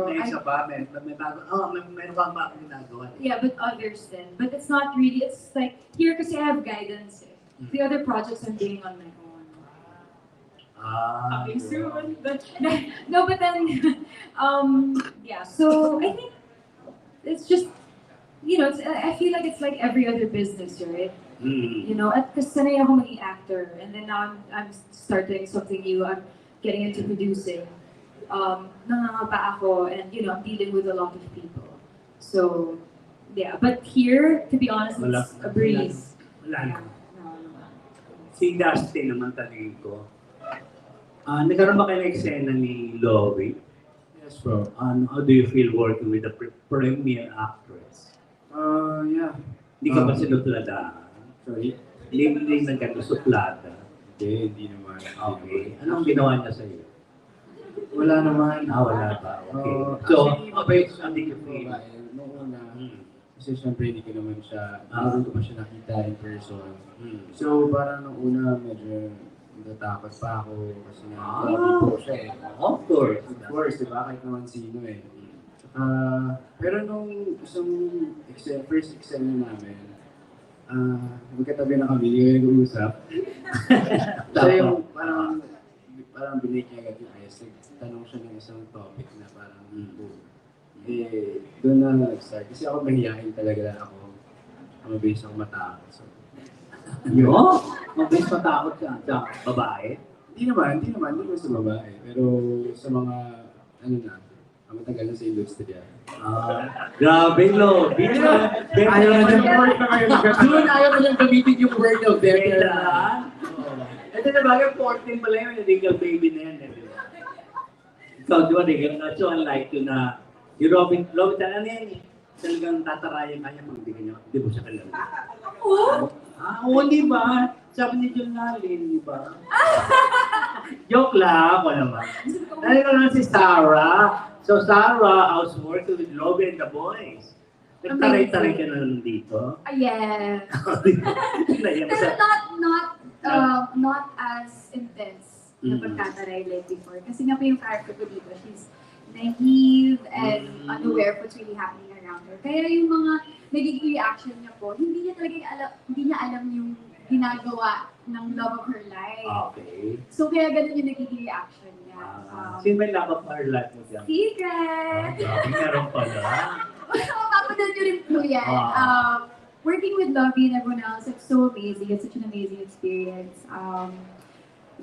Next ba? May bago, meron kang ba ginagawa? Yeah, but others then. But it's not really, it's like, here kasi I have guidance. The other projects I'm doing on my own. Coming soon. But, no, but then, yeah, so I think it's just, I feel like it's like every other business, right? At kasi sanay ako maging actor, and then now I'm starting something new. I'm getting into producing. Nangangapa ako, and I'm dealing with a lot of people. So, yeah. But here, to be honest, it's a breeze. Wala na. Si Dustin naman tanongin ko. Nagkaroon ba kayo ng eksena ni Lowy? Yes, bro. How do you feel working with the premier actress? Yeah. Hindi ka ba sinuplada? Sorry? Hindi nagkasuplada? Hindi naman. Okay. Anong ginawa niya sa'yo? Wala naman. Wala ba? Okay. So, hindi ko feel. Noong una, kasi syempre hindi ko naman siya, hindi ko pa siya nakita in person. So, parang noong una, medyo natatakot pa ako kasi nga, lobby po siya eh. Of course. Of course, di ba? Kahit naman sino eh. Pero nung isang first exam namin, magkatabi na kami, hindi kami nag-uusap. So yung parang binake niya agad yung ayos. Tanong siya ng isang topic na parang doon na nag-start. Kasi ako mahihain talaga ako. Mabilis ako matakot. So, mabilis matakot sa babae? Hindi naman sa babae. Pero sa mga, matagal na sa industriya. Grabe, Lo. Ayaw na niyang gamitin yung word of veteran. Ito na bagay, 14 pala yun, legal baby na yan. Ikaw, di ba, so unlike to na, yung Robin, ano yan eh, talagang tatarayan kanya pag hindi mo siya kalala. Oo, di ba? Sabi ni John Nalin, di ba? Joke lang ako naman. Dahil ko lang si Sarah. So Sarah, housework with Lobby and the boys. Nagtaray-taray ka na lang dito. Yeah. Pero not as intense na pagtataray like before. Kasi nga po yung character ko dito, she's naive and unaware of what's really happening around her. Kaya yung mga nagiging reaction niya po, hindi niya alam yung ginagawa ng love of her life. Okay. So kaya ganun yung nagiging reaction niya. Sino may love of her life mo dyan? Secret! Meron pala. Mapapanood nyo rin po yan. Working with Lovey and everyone else, it's so amazing. It's such an amazing experience.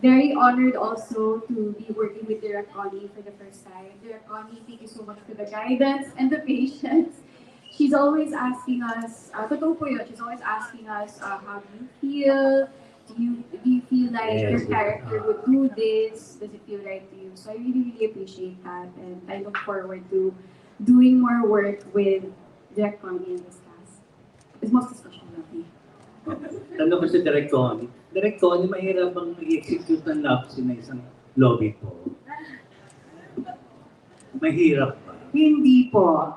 Very honored also to be working with Direct Connie for the first time. Direct Connie, thank you so much for the guidance and the patience. She's always asking us, totoo po yun, she's always asking us, how do you feel? Do you feel like your character would do this? Does it feel right to you? So I really, really appreciate that. And I look forward to doing more work with Direct Connie and this cast. It's most especially Lovey. Tanong ko si Direct Connie. Direct Connie, mahirap bang i-execute ng love scene na isang Lobby po? Mahirap ba? Hindi po.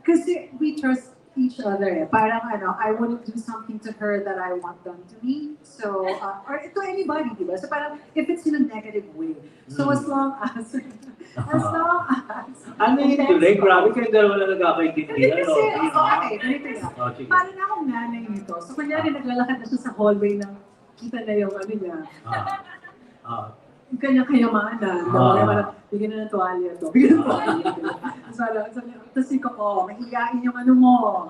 Kasi we trust each other eh. Parang I wouldn't do something to her that I want done to me. So, or to anybody, di ba? So parang, if it's in a negative way. So as long as, as long as, Ano yun, Julie? Grabe kayo dalawa na Hindi nagkakaintindihan. kasi, okay, ganito yan. Sige. Parang akong nanay nito. So kunyari naglalakad na siya sa hallway ng kita na yung niya. Yung kanya kayamanan. Bigyan na ng tuwalya to. Bigyan ng tuwalya to. Tapos ikaw ko, mahihain yung mo.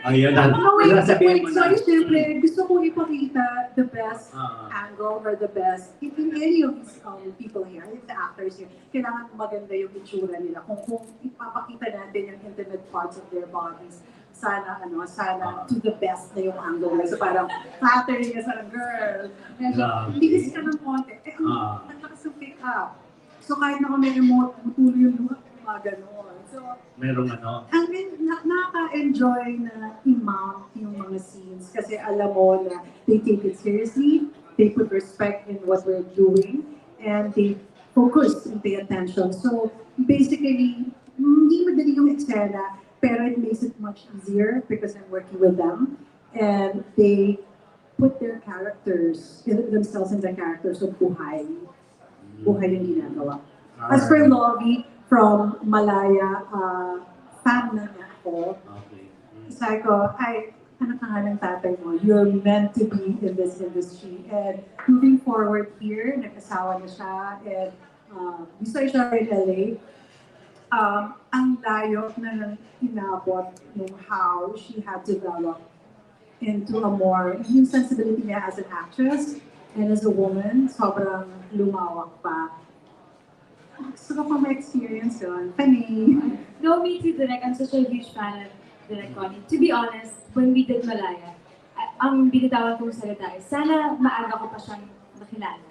Ayun. No, wait, Sabihin mo na. sorry, siyempre, gusto kong ipakita the best angle or the best, in any of these people here, the actors here, kailangan maganda yung itsura nila. Kung ipapakita natin yung intimate parts of their bodies, sana to the best na yung angle. So parang flattering ka sa girl. Medyo, bilis ka ng konti. Ang lakas ng pick up. So kahit na kung may remote, mutuloy yung mga ganon. So, Merong I mean, nakaka-enjoy na imam yung mga scenes kasi alam mo na they take it seriously, they put respect in what we're doing, and they focus and pay attention. So basically, hindi madali yung eksena, pero it makes it much easier because I'm working with them, and they put their characters, themselves in the characters of buhay. Buhay yung ginagawa. As for Lovie, from Malaya, fan na niya ako. Sabi ko, ano ka nga ng tatay mo? You're meant to be in this industry. And moving forward here, nag-asawa na siya, and gusto siya in LA. Ang layo na inabot ng how she had developed into a more, yung sensibility niya as an actress and as a woman, sobrang lumawak pa. Gusto ko pa ma-experience yun. Funny. No, me too, Direk. I'm such a huge fan of Direk Connie. To be honest, when we did Malaya, ang binitawan kong salita is, sana maaga ko pa siyang nakilala.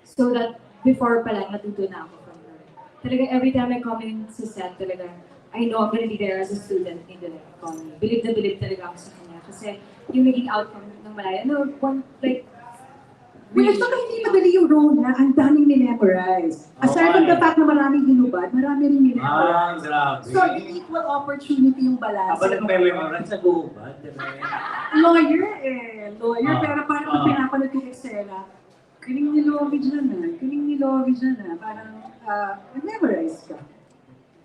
So that before pa lang, natuto na ako from her. Talaga, every time I come in sa set, talaga, I know I'm gonna be there as a student ni Direk Connie. Believe na believe talaga ako sa kanya. Kasi yung naging outcome ng Malaya, Well, at saka hindi madali yung role niya, ang daming ni-memorize. Aside from the fact na maraming hinubad, marami rin ni-memorize. Grabe. So, yung equal opportunity yung balance. Kapag nagme-memorize sa gubat, Lawyer. Pero parang pag pinapanood yung eksena, kiling ni Lovie dyan parang memorize ka.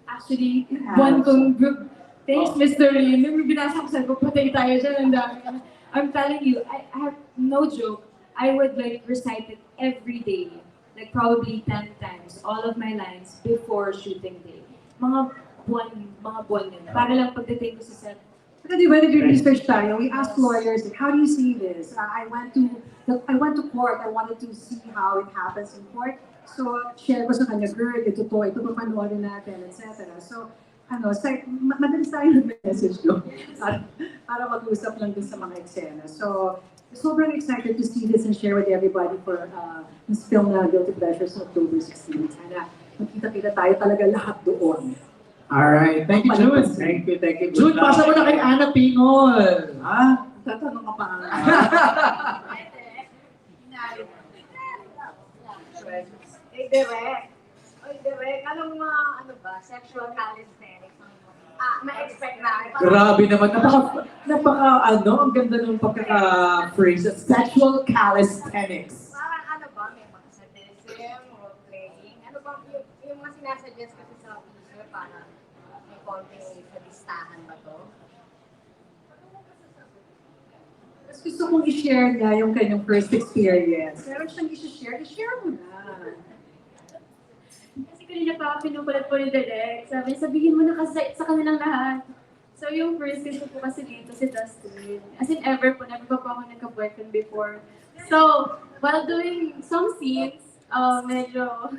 Actually, one kong group, thanks Mr. Lee, nung binasa ko sa ko, patay tayo dyan, ang dami. I'm telling you, I have no joke. I would recite it every day, probably 10 times, all of my lines before shooting day. Mga buwan yun. Para lang pagdating ko sa set. Because when we research tayo, we asked lawyers, how do you see this? I went to court, I wanted to see how it happens in court. So, share ko sa kanya, girl, ito papanoorin natin, etc. So, madalas tayo nag-message doon para mag-usap lang dun sa mga eksena. So, sobrang excited to see this and share with everybody for this film na Guilty Pleasures on October 16. Sana magkita-kita tayo talaga lahat doon. Alright, thank you, June. Thank you. June, pasa mo na kay Ana Pingol. Ha? Tatanong ka pa. Direk, anong sexual calisthenics ma-expect namin? Grabe naman, ang ganda ng pagkaka-phrase, sexual calisthenics. Parang may mga sadism, role-playing, yung mga sinasuggest kasi sa teaser, parang may konting sadistahan ba to? Mas gusto kong i-share niya yung kanyang first experience. Meron siyang i-share mo na. Kasi kanina pa ako pinukulat po ni Direk. Sabihin mo na kasi sa kanilang lahat. So yung first gusto po kasi dito si Dustin. As in ever never pa ako nagka-boyfriend before. So, while doing some scenes, medyo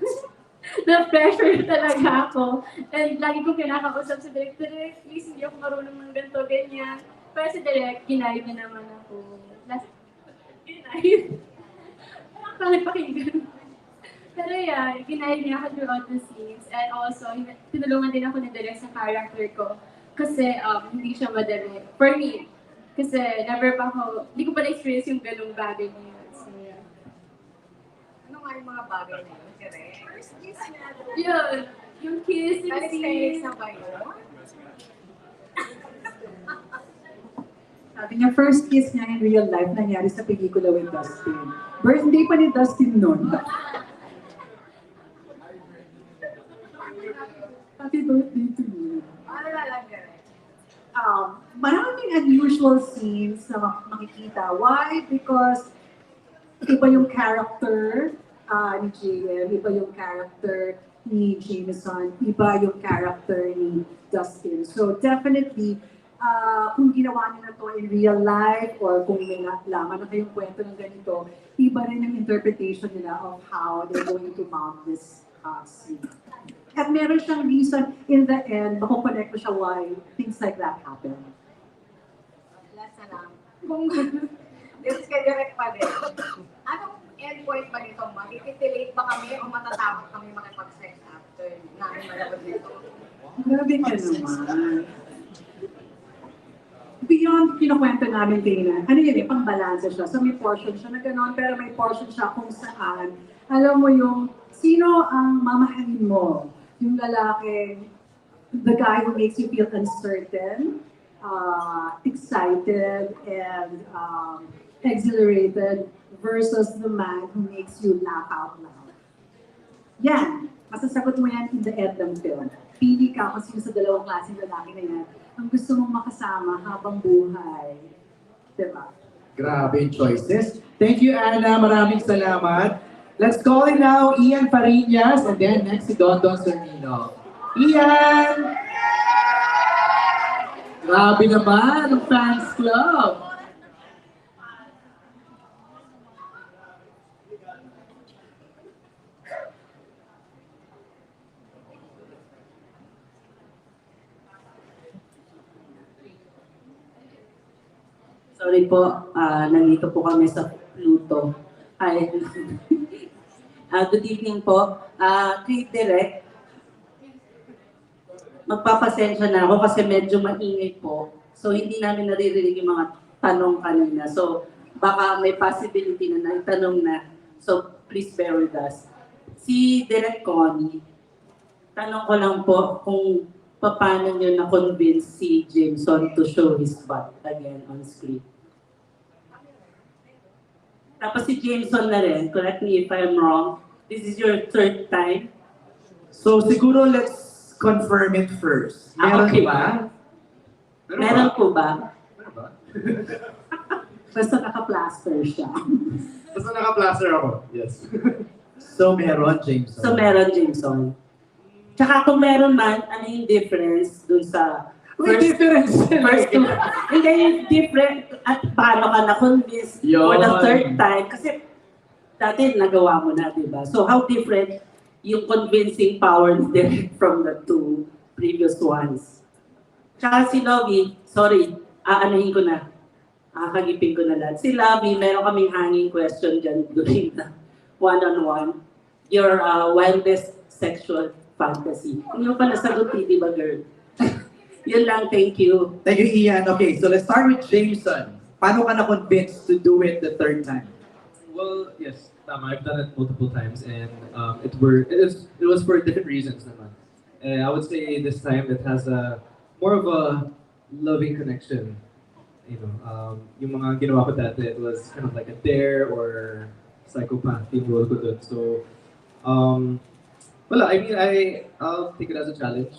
na-pressure talaga ako. And lagi kong kinakausap sa Direk, please hindi ako marunong ng ganito, ganyan. Pero si Direk, kinayod niya naman ako. Kinayod. Bakit pakinggan? Pero yeah, ginayad niya ako throughout the scenes. And also, tinulungan din ako ni Direk sa character ko. Kasi hindi siya madali. For me. Kasi hindi ko pa na-experience yung ganung bagay niya. So, yeah. Ano nga yung mga bagay na yun, Direk? First kiss niya. Yun. Yung kiss, yung calisthenics na ba yun? Sabi niya, first kiss niya in real life nangyari sa pelikula with Dustin. Birthday pa ni Dustin nun. Happy birthday to you. Maraming unusual scenes na makikita. Why? Because iba yung character ni JM, iba yung character ni Jameson, iba yung character ni Dustin. So definitely, kung ginawa niyo na to in real life or kung may laman na kayong kwento ng ganito, iba rin ang interpretation nila of how they're going to mount this scene. At meron siyang reason in the end, makukonect mo siya why things like that happen. Last na lang. Kung this is kay direct pa rin. Anong endpoint ba nito? Magtititilit ba kami o matatapos kami makipag-sex after namin malabot nito? Grabe ka naman. Beyond kinukwento namin Dana, ano yun pang-balansa siya. So may portion siya na gano'n, pero may portion siya kung saan, alam mo yung, sino ang mamahalin mo? Yung lalaki, the guy who makes you feel uncertain, excited, and exhilarated, versus the man who makes you laugh out loud. Yan, masasagot mo yan in the end ng film. Pili ka kung sino sa dalawang klaseng lalaki na yan ang gusto mong makasama habang buhay. Diba? Grabe yung choices. Thank you, Anna. Maraming salamat. Let's call in now Ian Fariñas and then next si Don Sornino. Ian! Grabe naman ang fans club. Sorry po, nandito po kami sa Pluto. Hi. Good evening po. Kay Direk, magpapasensya na ako kasi medyo maingay po. So hindi namin naririnig yung mga tanong kanina. So baka may possibility na naitanong na. So please bear with us. Si Direk Connie, tanong ko lang po kung paano nyo na-convince si Jameson to show his butt again on screen. Tapos si Jameson na rin, correct me if I'm wrong, this is your third time? So siguro let's confirm it first. Meron okay. ba? Meron po ba? Basta naka-plaster siya. Basta naka-plaster ako, yes. So meron, Jameson. So meron, Jameson. Tsaka kung meron man, ano yung difference dun sa first two? Hindi yung different at paano ka na-convince for the third time. Kasi dati nagawa mo na, di ba? So how different yung convincing power from the two previous ones? Tsaka si Lovie, sorry, aanahin ko na. Kakagipin ko na lahat. Si Lovie, meron kaming hanging question dyan during the one-on-one. Your wildest sexual fantasy. Hindi mo pa nasagot, di ba, girl? Yun lang, thank you. Thank you, Ian. Okay, so let's start with Jameson. Paano ka na-convinced to do it the third time? Well, yes, I've done it multiple times, and it was for different reasons naman. I would say this time it has a more of a loving connection. You know, yung mga ginawa ko dati, it was kind of like a dare or psychopath yung role ko dun. So, wala, I mean, I'll take it as a challenge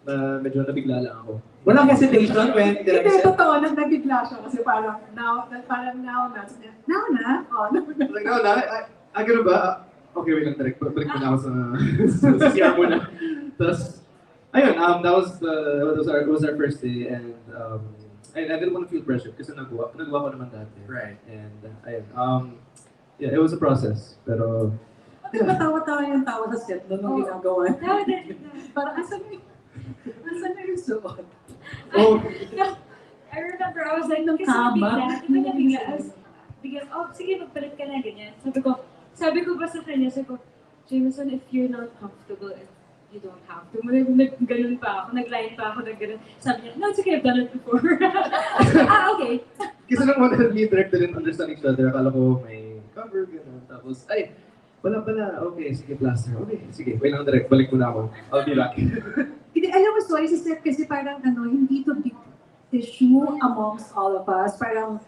na medyo nabigla lang ako. Walang hesitation when direct Hindi, totoo, nabigla siya kasi parang now na. Like, now na? Gano'n ba? Okay, wait lang, direct. Balik mo na ako sa CR muna. Tapos, ayun, that was our first day, and I didn't want to feel pressure kasi nagawa ko naman dati. Right. And ayun, yeah, it was a process, pero Matawa-tawa yung tawa sa set doon nung ginagawa. Parang asan na yung suot? No, I remember, I was like, kasi bigla, because, sige, magpalit ka na, ganyan. Sabi ko ba sa kanya, Jameson, if you're not comfortable, you don't have to. Ganun pa ako, nag-line pa ako, nag-ganun. Sabi niya, no, it's okay, I've done it before. Okay. kasi nung one me direct didn't understand each other, akala ko may cover, gano'n. Tapos, wala pala. Okay, sige, plaster. Okay, sige. Wait lang, direct. Balik muna ako. I'll be back. Hindi, alam mo, sorry si Steph, kasi parang hindi to big issue amongst all of us. Parang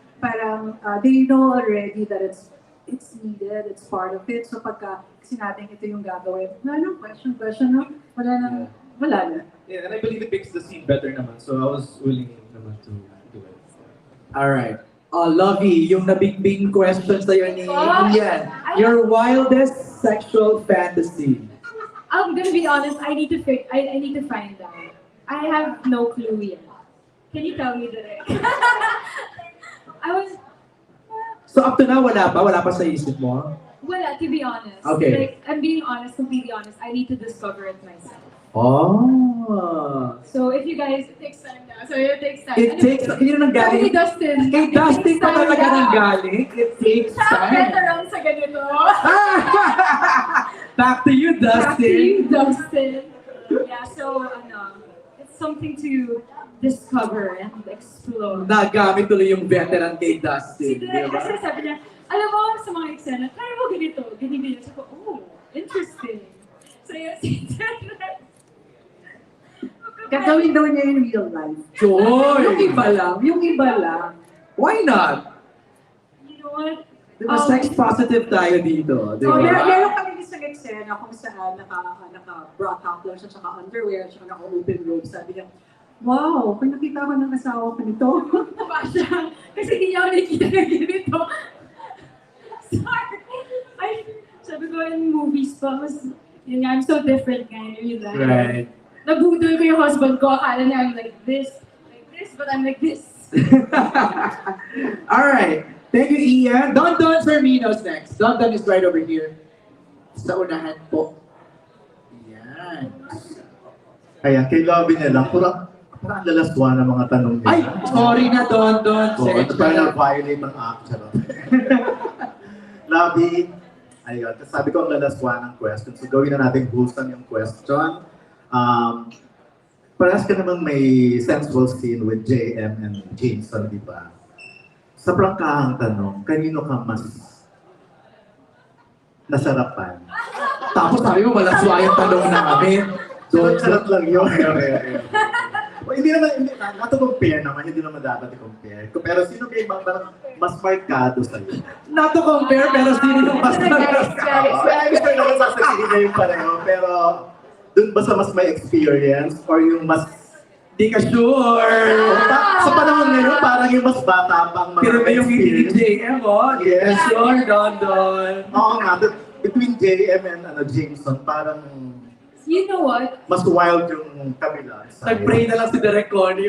they know already that it's needed, it's part of it. So pagka sinabing ito yung gagawin, question, no? Wala na. Yeah, and I believe it makes the scene better naman. So I was willing naman to do it. Alright. Lovey, yung nabigbing question sa'yo ni Ian. Your wildest sexual fantasy. I'm gonna be honest, I need to find out. I have no clue yet. Can you tell me direct? So up to now, wala pa sa isip mo? Wala, to be honest. Okay. Like, I'm being honest, completely honest. I need to discover it myself. Oh. So if you guys, it takes time now. So it takes time. It takes, yun ang galing. Kay Dustin. Kay Dustin pa talaga ng galing. It takes time. Veteran sa ganito. Back to you, Dustin. Yeah, so it's something to discover and explore. Nagamit tuloy yung veteran kay Dustin. Kasi sabi niya, alam mo, sa mga eksena, try mo ganito, ganyan. So, oh, interesting. So yun, Gagawin daw niya in real life. Joy! Yung iba lang. Why not? You know what? Diba sex positive tayo dito? Diba? Meron kami isang eksena kung saan naka-bra top lang siya, tsaka underwear, tsaka naka-open robe. Sabi niya, wow, kung nakita ko ng asawa ko nito. Taba siya. Kasi hindi niya ako nakikita na ganito. Sorry. Sabi ko in movies pa, yun nga, I'm so different nga in real life. Right. Nabudol ko yung husband ko, akala niya I'm like this, but I'm like this. Alright. Thank you, Ian. Don Fermino's next. Don is right over here. Sa unahan po. Yan. Kaya kay Lovey na lang, parang lalaswa ng mga tanong niya. Ay, sorry na, Don. Oo, ito tayo na-violate ng act. Lovey, ayun, sabi ko ang lalaswa ng question. So gawin na natin wholesome yung question. Parehas ka namang may sensual scene with JM and Jameson, di ba? Sa prangkahang tanong, kanino ka mas nasarapan? Tapos sabi mo, malaswa yung tanong namin. Charot lang yun. Okay. Hindi naman, not to compare naman, hindi naman dapat i-compare. Pero sino kayo parang mas markado sa'yo? Not to compare, pero sino yung mas markado? Gusto naman sasabihin niya yung pareho, pero dun ba sa mas may experience or yung mas di ka sure? Sa panahon ngayon, parang yung mas bata pang mga pero may yung hindi JM, di ka sure, Don. Oo nga, between JM and Jameson, parang You know what? mas wild yung kabila. Nag-pray na lang si Direk Connie.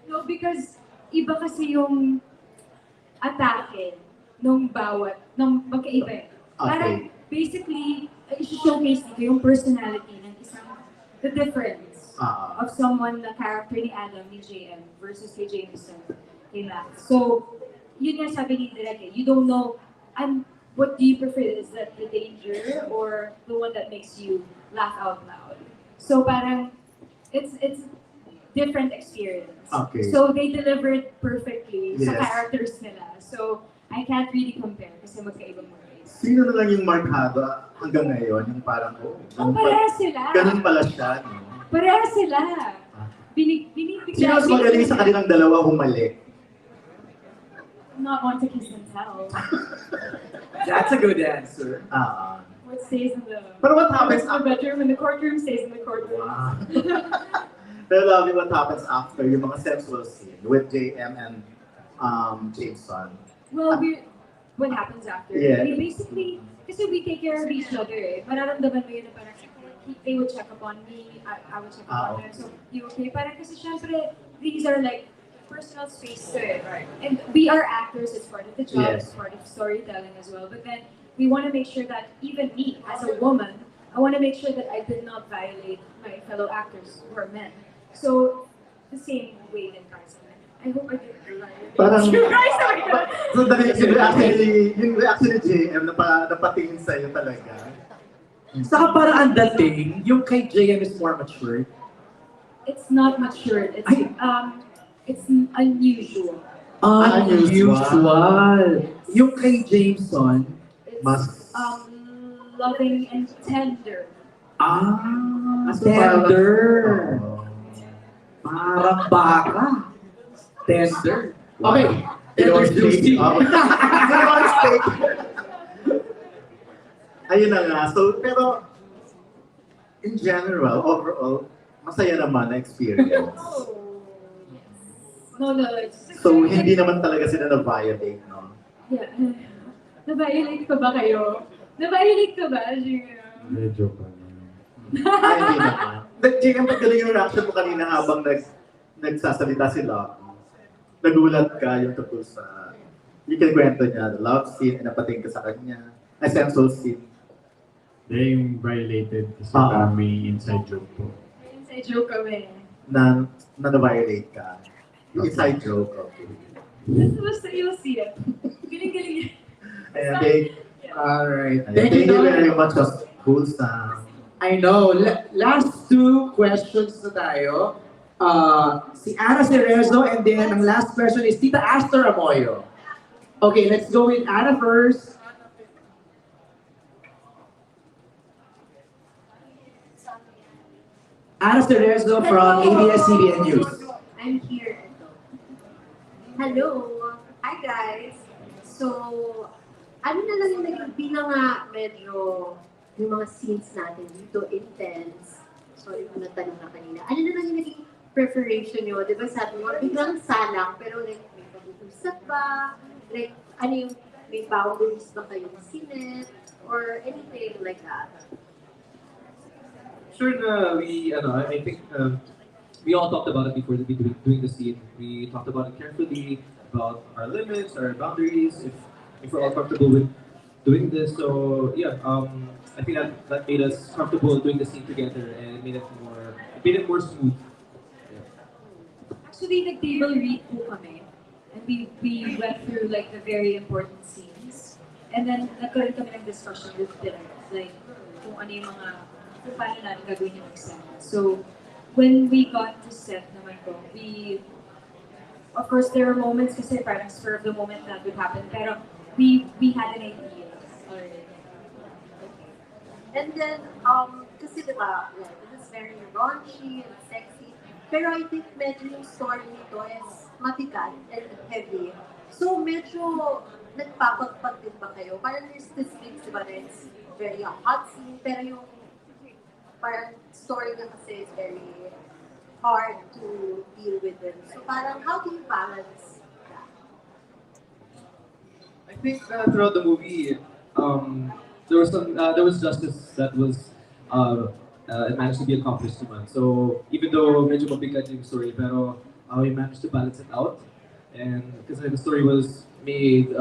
No, because iba kasi yung atake nung magkaiba. Parang basically, i-showcase dito yung personality ng the difference of someone na character ni Adam, ni JM, versus kay Jameson, kay Max. So, yun nga sabi ni Direk, you don't know, what do you prefer? Is that the danger or the one that makes you laugh out loud? So parang, it's different experience. Okay. So they delivered perfectly sa Yes. characters nila. So I can't really compare kasi magkaibang mga. Sino na lang yung markado hanggang ngayon? Yung parang, Parehas sila. ganun pala siya. No? Parehas sila. Sino mas magaling sa kanilang dalawa humalik? Not want to kiss and tell. That's a good answer. What stays in the... But what happens in the bedroom, in the courtroom, stays in the courtroom. Wow. Pero lovely what happens after yung mga sensual scene with JM and Jameson. Well, what happens after? Yeah. I mean, basically, kasi we take care of each other eh. Mararamdaman mo yun na parang they would check upon me, I would check upon them. So, you okay? Parang kasi syempre, these are like personal space to it. Right. And we are actors, it's part of the job, Yes. it's part of storytelling as well. But then, we want to make sure that even me, as a woman, I want to make sure that I did not violate my fellow actors who are men. So, the same way in guys. I hope I didn't violate. Parang, You guys are so yung reaction ni JM na patingin sa'yo talaga. Saka parang ang dating, yung kay JM is more mature. It's not mature. It's unusual. Unusual. Yung kay Jameson, mas Loving and tender. Tender. Parang baka. Tender. Okay. Tender juicy. Ayun na nga. So, pero, in general, overall, masaya naman na experience. No, it's So, hindi naman talaga sila na-violate, no? Yeah. Na-violate ka ba kayo? Na-violate ka ba, Jia? Medyo pa. Ay, hindi naman. Jake, ang paggaling yung reaction mo kanina habang nagsasalita sila. Nagulat ka yung tungkol sa... Yung kwento niya, the love scene, napating ka sa kanya. Ay, sensual scene. Hindi, yung violated kasi may inside joke po. Inside joke kami. Na na-violate ka. Yung inside joke. Okay. Basta you'll see it. Galing-galing. Ayan, Jake. Alright. Thank you very much. Wholesome. I know. Last two questions na tayo. Si Ana Cerezo and then ang last question is Tita Astor Amoyo. Okay, let's go with Ana first. Ana Cerezo from ABS-CBN News. I'm here. Hello. Hi guys. So, ano na lang yung naging bilang nga medyo yung mga scenes natin dito intense. Sorry kung natanong na kanina. Ano na lang yung naging preparation nyo? Diba sabi mo, biglang salang, pero like may pag-uusap ba? Like, ano yung may boundaries ba kayong sinet? Or anything like that? Sure na I think we all talked about it before doing the scene. We talked about it carefully, about our limits, our boundaries, if we're all comfortable with doing this. So yeah, I think that made us comfortable doing the scene together and it made it more smooth. Actually, nag-table read po kami. And we went through like the very important scenes. And then nagkaroon kami ng discussion with them. Like, kung ano yung mga kung paano natin gagawin yung exam. So, when we got to set naman po, of course, there were moments kasi parang spur of the moment that would happen, pero we had an idea already. And then, kasi diba, yeah, it is very raunchy and sexy, pero I think medyo yung story nito is matigas and heavy. So medyo nagpapagpag din ba kayo? Parang there's this thing, diba, na it's very hot scene, pero yung parang story na kasi is very hard to deal with it. So parang how do you balance that? I think throughout the movie, there was justice that was it managed to be accomplished naman. So even though medyo mabigat yung story, pero we managed to balance it out, and because the story was made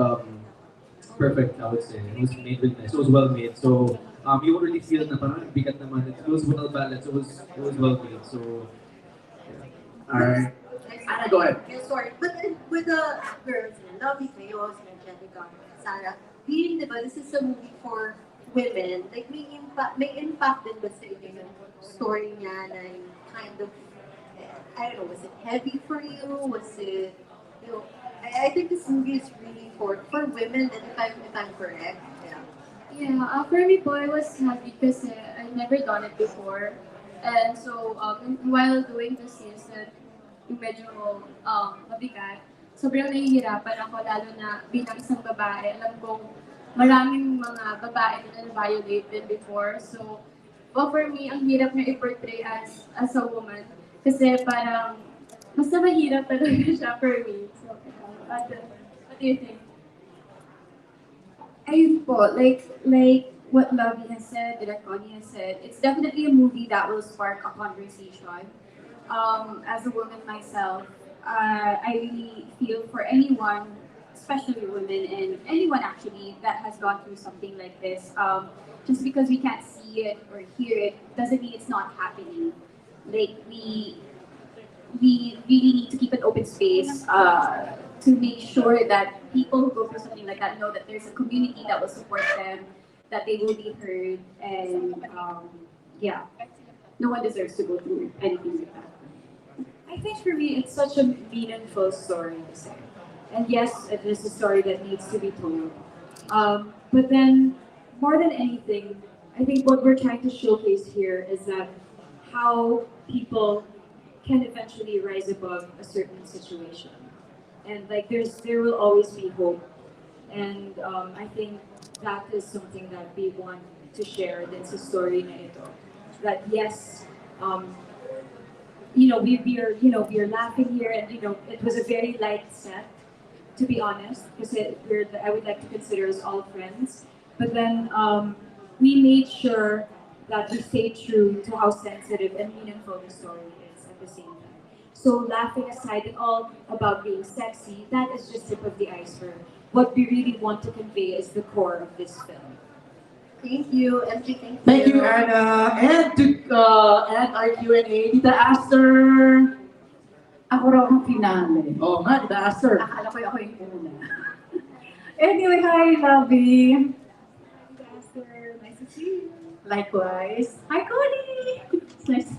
perfect, I would say. It was made really nice. It was well made. So you won't really feel na parang bigat naman. It was well balanced. It was well made. So yeah. Alright. Anna, go ahead. Yeah, sorry. But with the girls, Lovey, Mayos, and Angelica, Sarah, being, diba, this is a movie for women. Like, may impact din ba sa inyo yung story niya na yung kind of, I don't know, was it heavy for you? Was it, you know, I think this movie is really for women, and if I'm correct. Yeah, for me po, it was heavy because I've never done it before. And so, while doing the scenes na yung medyo mabigat, sobrang nahihirapan ako, lalo na bilang isang babae. Alam kong maraming mga babae na na-violate din before. So, for me, ang hirap niya i-portray as a woman. Kasi parang, mas mahirap talaga siya for me. So, what do you think? Ayun po, like what Lovey has said, Direk Connie has said, it's definitely a movie that will spark a conversation. As a woman myself, I really feel for anyone, especially women and anyone actually that has gone through something like this. Just because we can't see it or hear it doesn't mean it's not happening. Like we really need to keep an open space to make sure that people who go through something like that know that there's a community that will support them, that they will be heard, and yeah, no one deserves to go through anything like that. I think for me, it's such a meaningful story to say. And yes, it is a story that needs to be told. But then, more than anything, I think what we're trying to showcase here is that how people can eventually rise above a certain situation. And like there will always be hope. And I think that is something that we want to share din sa story na ito. That yes, we are laughing here, and it was a very light set, to be honest, because I would like to consider us all friends. But then we made sure that we stay true to how sensitive and meaningful the story is at the same time. So laughing aside and all about being sexy, that is just tip of the iceberg. What we really want to convey is the core of this film. Thank you, MJ. Thank you. Thank you, Anna. And to end our Q&A, Tita Aster. Ako raw ang finale. Oo nga, Tita Aster. Akala ko ako yung una. Anyway, hi, Lovey. Nice to see you. Likewise. Hi, Connie. It's nice.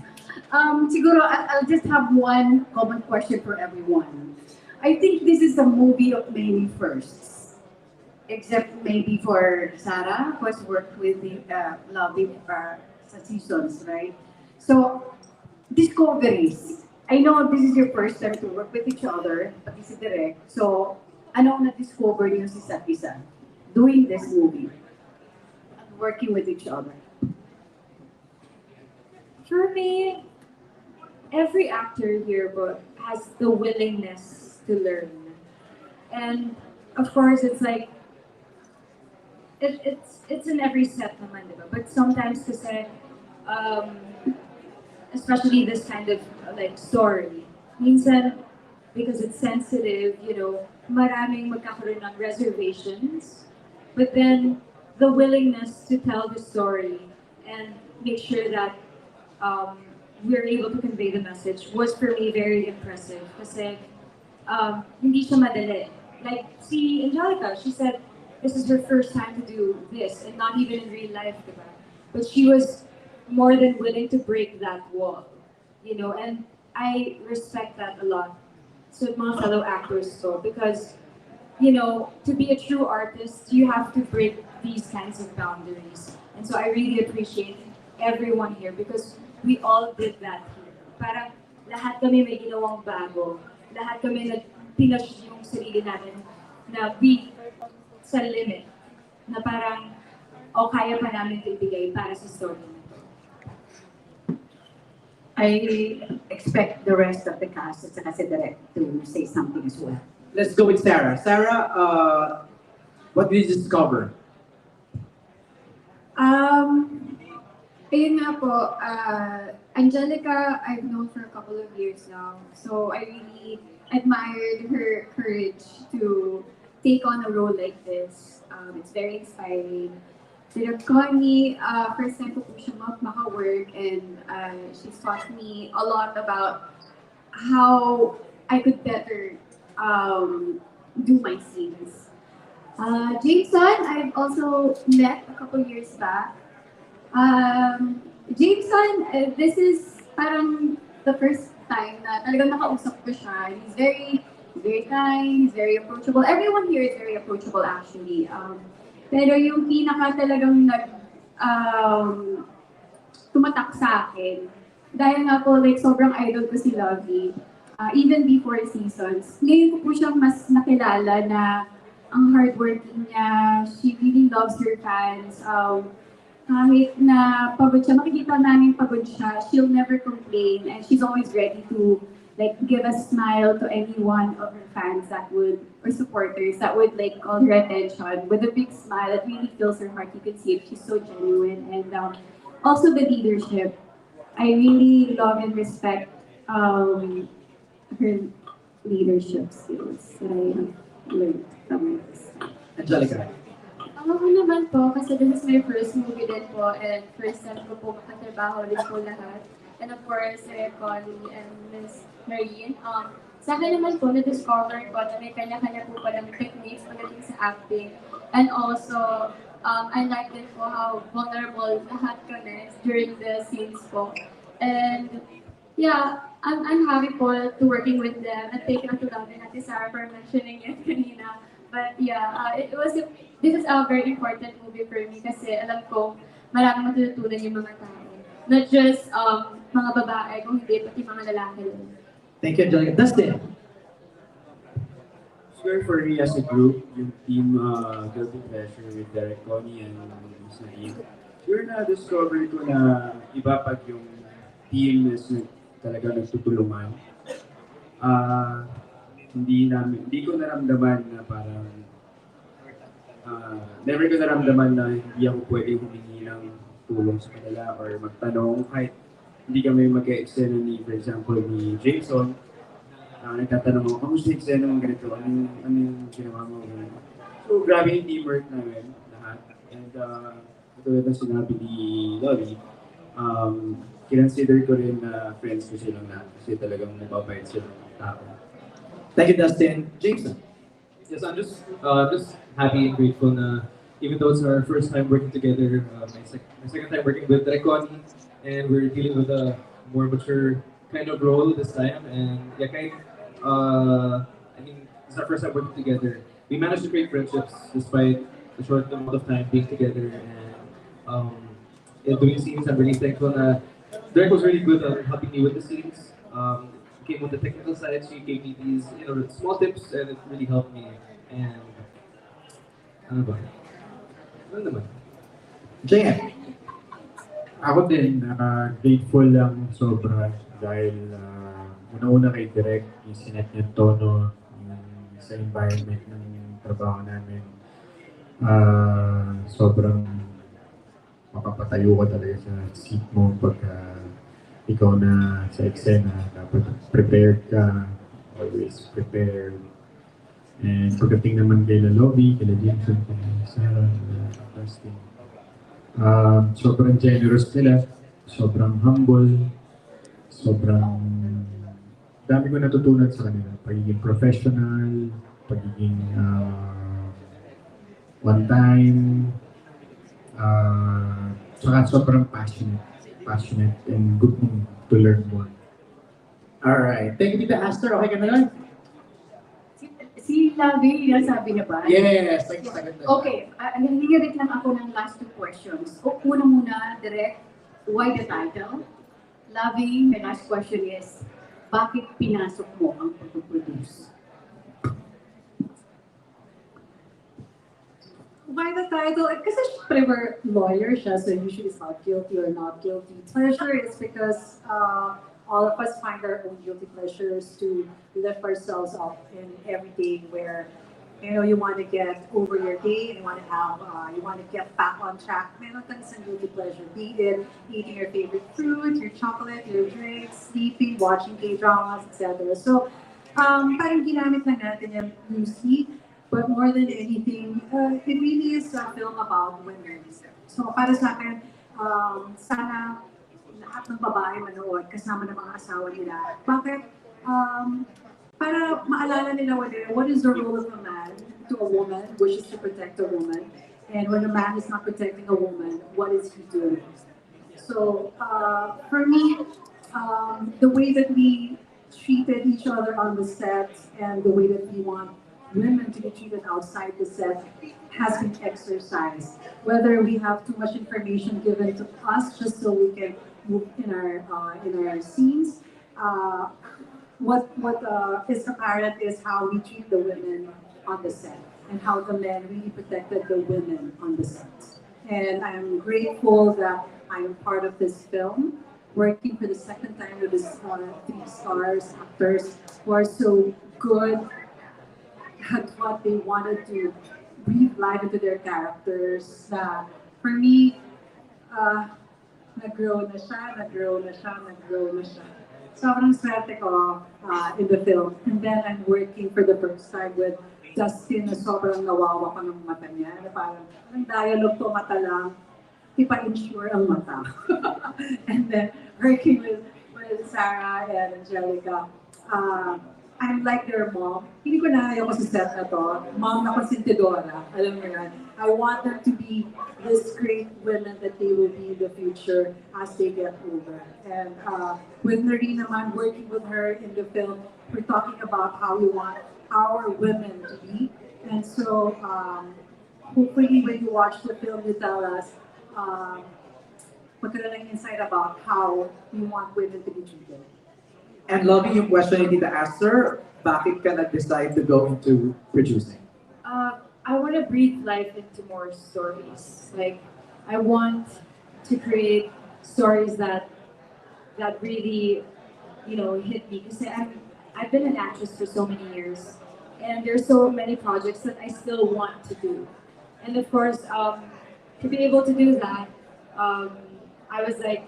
Siguro, I'll just have one common question for everyone. I think this is a movie of many firsts. Except maybe for Sarah, who has worked with the Lovey sa seasons, right? So, discoveries. I know this is your first time to work with each other, pati si Direk. So, ano na-discover niyo si isa't isa doing this movie? Working with each other. For me, every actor here has the willingness to learn. And of course, it's like, it's in every set naman, diba? But sometimes kasi, especially this kind of like story, minsan, because it's sensitive, maraming magkakaroon ng reservations. But then, the willingness to tell the story and make sure that we're able to convey the message was for me very impressive. Kasi hindi siya madali. Like si Angelica, she said this is her first time to do this, and not even in real life, diba? But she was more than willing to break that wall, and I respect that a lot. So mga fellow actors so because to be a true artist, you have to break these kinds of boundaries. And so I really appreciate everyone here because we all did that here. Parang lahat kami may ginawang bago. Lahat kami pinush yung sarili natin na be sa limit. Na parang, kaya pa namin ito ibigay para sa story na to. I expect the rest of the cast at saka si Direk to say something as well. Let's go with Sarah. Sarah, what did you discover? Ayun nga po, Angelica, I've known for a couple of years now. So I really admired her courage to take on a role like this. It's very inspiring. Pero Connie, first time ko po siya maka-work, and she's taught me a lot about how I could better do my scenes. Jameson, I've also met a couple years back. Jameson, this is parang the first time na talagang nakausap ko siya. He's very kind, he's very approachable. Everyone here is very approachable actually. Pero yung pinaka talagang tumatak sa akin, dahil nga po like sobrang idol ko si Lovey, even before seasons. Ngayon ko po siyang mas nakilala na ang hardworking niya, she really loves her fans. Kahit na pagod siya, makikita namin pagod siya, she'll never complain, and she's always ready to like give a smile to any one of her fans that would, or supporters that would like call her attention with a big smile that really fills her heart. You can see it, she's so genuine. And also the leadership. I really love and respect her leadership skills that I have learned from this. Angelica. Ako naman po, kasi this is my first movie din po, and first time ko po makatrabaho din po lahat. And of course, Connie and Miss Marine. Sa akin naman po, na-discover ko na may kanya-kanya po palang techniques pagdating sa acting. And also, I like din po how vulnerable lahat kami during the scenes po. And yeah, I'm happy po to working with them. And thank you to Lovey and Sarah for mentioning it kanina. But yeah, this is a very important movie for me kasi alam ko maraming matututunan yung mga tao. Not just mga babae, kung hindi pati mga lalaki rin. Thank you, Angelica. Dustin. Sure, for me as a group, yung team Guilty Pleasure with Derek Connie and Miss Naim, sure na-discover ko na iba pag yung team is talaga nagtutulungan. Hindi ko naramdaman na parang never ko naramdaman na hindi ako pwede humingi ng tulong sa kanila or magtanong kahit hindi kami mag-e-extend ni, for example, ni Jason. Nagtatanong ako, kamusta yung eksena mo ganito? Ano yung ginawa mo? So, grabe yung teamwork namin, lahat. And katulad ng sinabi ni Lolly, kinonsider ko rin na friends ko silang lahat kasi talagang mababait silang tao. Thank you, Dustin. Jason. Yes, I'm just happy and grateful na even though it's our first time working together, my second time working with Recon, and we're dealing with a more mature kind of role this time. And yeah, I mean, it's our first time working together. We managed to create friendships despite the short amount of time being together. And doing scenes, I'm really thankful na Derek was really good at helping me with the scenes. Came with the technical side, she gave me these, small tips, and it really helped me. And ano ba? Ano naman? JM. Ako din, grateful lang sobra dahil una-una kay Direk, yung sinet niya tono sa environment ng trabaho namin. Sobrang makapatayo ka talaga sa seat mo pagka ikaw na sa eksena, dapat prepared ka, always prepared. And pagdating naman kay Lobby, kay Jameson, kay Sarah, Dustin, sobrang generous nila, sobrang humble, sobrang dami ko natutunan sa kanila. Pagiging professional, pagiging one time, saka sobrang passionate and good to learn more. Alright. Thank you, Tita Aster. Okay ka na yun? Si Lavi, yan sabi niya ba? Yes. Okay, nangyayari lang ako ng last two questions. Una muna, direct, why the title? Lavi, my last question is, bakit pinasok mo ang pag-produce? Why the title? Kasi syempre we're lawyer siya, so usually it's not guilty or not guilty. Pleasure is because all of us find our own guilty pleasures to lift ourselves up in every day where you want to get over your day, you want to get back on track. Meron kang isang guilty pleasure, be it eating your favorite fruit, your chocolate, your drinks, sleeping, watching K-dramas, etc. So, parang ginamit lang natin yung loosely. But more than anything, it really is a film about women. So para sa akin, sana lahat ng babae manood kasama ng mga asawa nila. Bakit? Para maalala nila what is the role of a man to a woman, which is to protect a woman. And when a man is not protecting a woman, what is he doing? So for me, the way that we treated each other on the set and the way that we want women to be treated outside the set has been exercised. Whether we have too much information given to us just so we can move in our scenes, what is apparent is how we treat the women on the set and how the men really protected the women on the set. And I'm grateful that I'm part of this film, working for the second time with these 3 stars actors who are so good at what they wanted to breathe life into their characters. For me, nag-grow na siya. Sobrang swerte ko in the film. And then I'm working for the first time with Dustin na sobrang nawawa ko ng mata niya. Parang, ang dialogue ko mata lang, ipa-insure ang mata. And then working with Sarah and Angelica, I'm like their mom. Hindi ko naayaw ko sa set na to. Mom na konsentidora. Alam mo yan. I want them to be this great women that they will be in the future as they get older. And with Noreen naman, working with her in the film, we're talking about how we want our women to be. And so, hopefully when you watch the film, you tell us, magkaroon ng insight about how we want women to be treated. And loving yung question ni Tita Esther, bakit ka nag-decide to go into producing? I want to breathe life into more stories. Like, I want to create stories that really, hit me. Because I've been an actress for so many years, and there's so many projects that I still want to do. And of course, to be able to do that, I was like,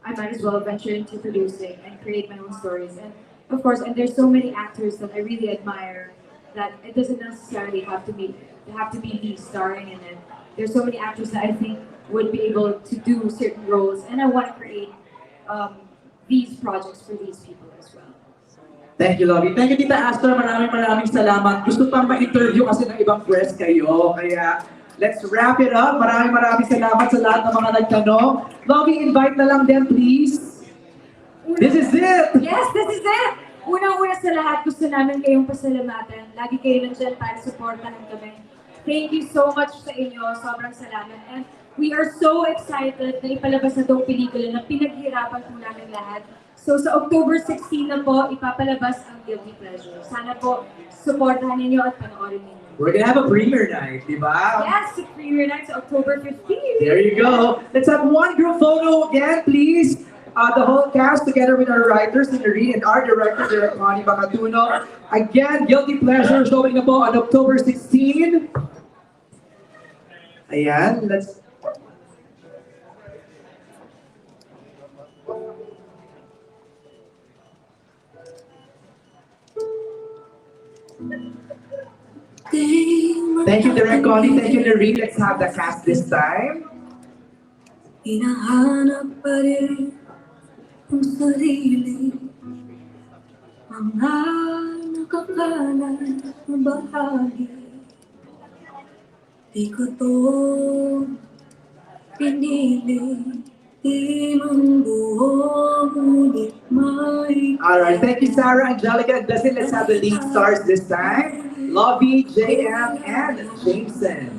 I might as well venture into producing and create my own stories. And of course, and there's so many actors that I really admire that it doesn't necessarily have to be me starring in it. There's so many actors that I think would be able to do certain roles, and I want to create these projects for these people as well. Thank you, Lovey. Thank you, Tita Esther. Maraming salamat. Gusto pang ma-interview kasi ng ibang press kayo. Kaya, let's wrap it up. Maraming salamat sa lahat ng mga nagtanong. Lovey, invite na lang din, please. This is it! Yes, this is it! Unang-una sa lahat, gusto namin kayong pasalamatan. Lagi kayo nandyan para supportahan kami. Thank you so much sa inyo. Sobrang salamat. And we are so excited na ipalabas na itong pelikula na pinaghirapan po namin lahat. So sa October 16 na po, ipapalabas ang Guilty Pleasure. Sana po, supportahan ninyo at panoorin ninyo. We're gonna have a premiere night, di ba? Yes, the premiere night sa October 15. There you go. Let's have one group photo again, please. The whole cast together with our writers, Nerine, and our director, Direk Connie Bacatuno. Again, Guilty Pleasure showing na po on October 16. Ayan, let's... Thank you, Direk Connie. Thank you, Nerine. Let's have the cast this time. Hinahanap pa rin ang sarili, mga nakakalat na bahagi. Di ko to pinili, di man buo, ngunit may... Alright, thank you, Sarah, Angelica, and Dustin. Let's have the lead stars this time. Lovey, JM, and Jameson.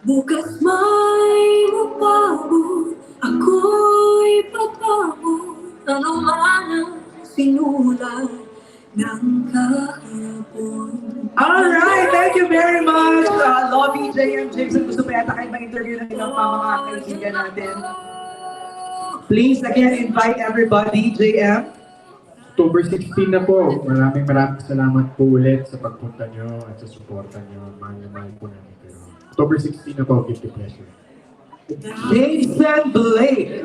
Bukas may magbago, ako'y pagbago, ano man ang sinulat ng kahapon. Alright, thank you very much. Lovey, JM, Jameson. Gusto pa yata kayo ma-interview ng ilang mga kaibigan natin. Please, again, invite everybody, JM. October 16 na po. Maraming salamat po ulit sa pagpunta nyo at sa suporta nyo. Mahal na mahal po namin kayo. October 16 na po, Guilty Pleasure. Jason Blake.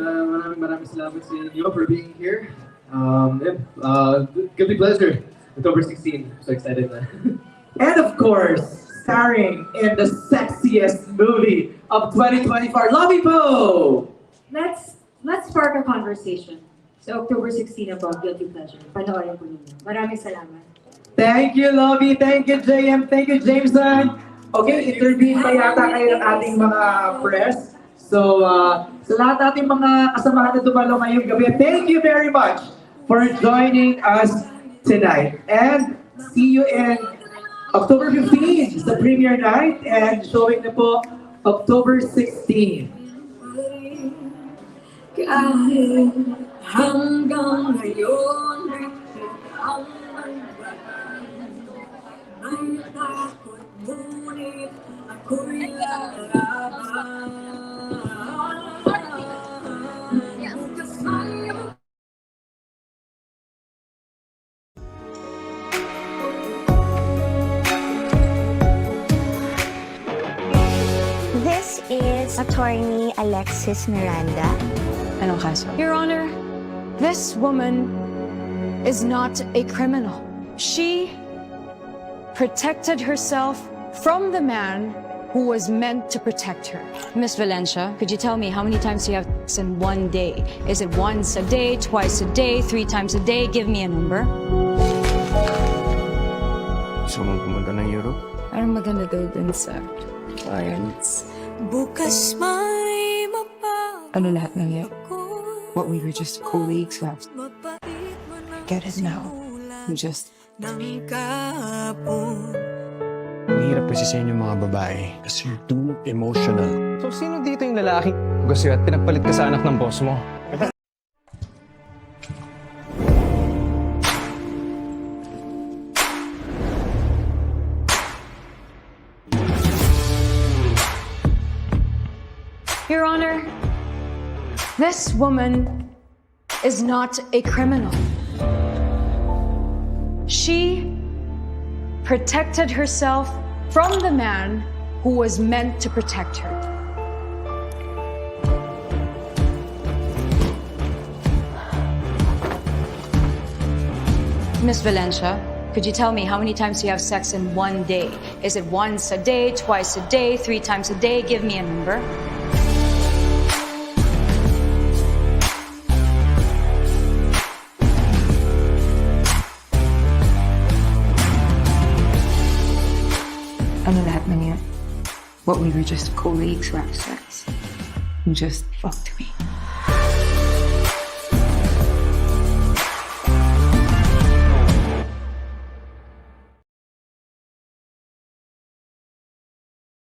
Maraming salamat sa inyo for being here. Guilty Pleasure, October 16. So excited na. And of course, starring in the sexiest movie of 2024, Lovey Po! Let's spark a conversation. So October 16 na po, Guilty Pleasure. Panoorin po ninyo. Maraming salamat. Thank you, Lovey. Thank you, JM. Thank you, Jameson. Okay, interview pa yata kayo ng ating mga press. So, sa lahat nating mga kasamahan na dumalo ngayong gabi, thank you very much for joining us tonight. And see you in October 15, it's the premiere night, and showing na po October 16. Kahit hanggang ngayon, ang may takot, ngunit ako'y lalaban. This is Attorney Alexis Miranda. Anong kaso? Your Honor, this woman is not a criminal. She protected herself from the man who was meant to protect her. Miss Valencia, could you tell me how many times you have sex in one day? Is it once a day, twice a day, 3 times a day? Give me a number. Gusto mong pumunta ng Europe? Parang maganda daw dun sa clients. Bukas may mapag Ano lahat ng yun? What we were just colleagues left. Get it now. I'm just... ng kahapon. Mahirap kasi sa inyo mga babae kasi you're too emotional. So sino dito yung lalaki? Gusto at pinagpalit ka sa anak ng boss mo? Your Honor, this woman is not a criminal. She protected herself from the man who was meant to protect her. Miss Valencia, could you tell me how many times you have sex in one day? Is it once a day, twice a day, 3 times a day? Give me a number. Ano lahat ng yan? What, we were just colleagues who have sex? You just fucked me.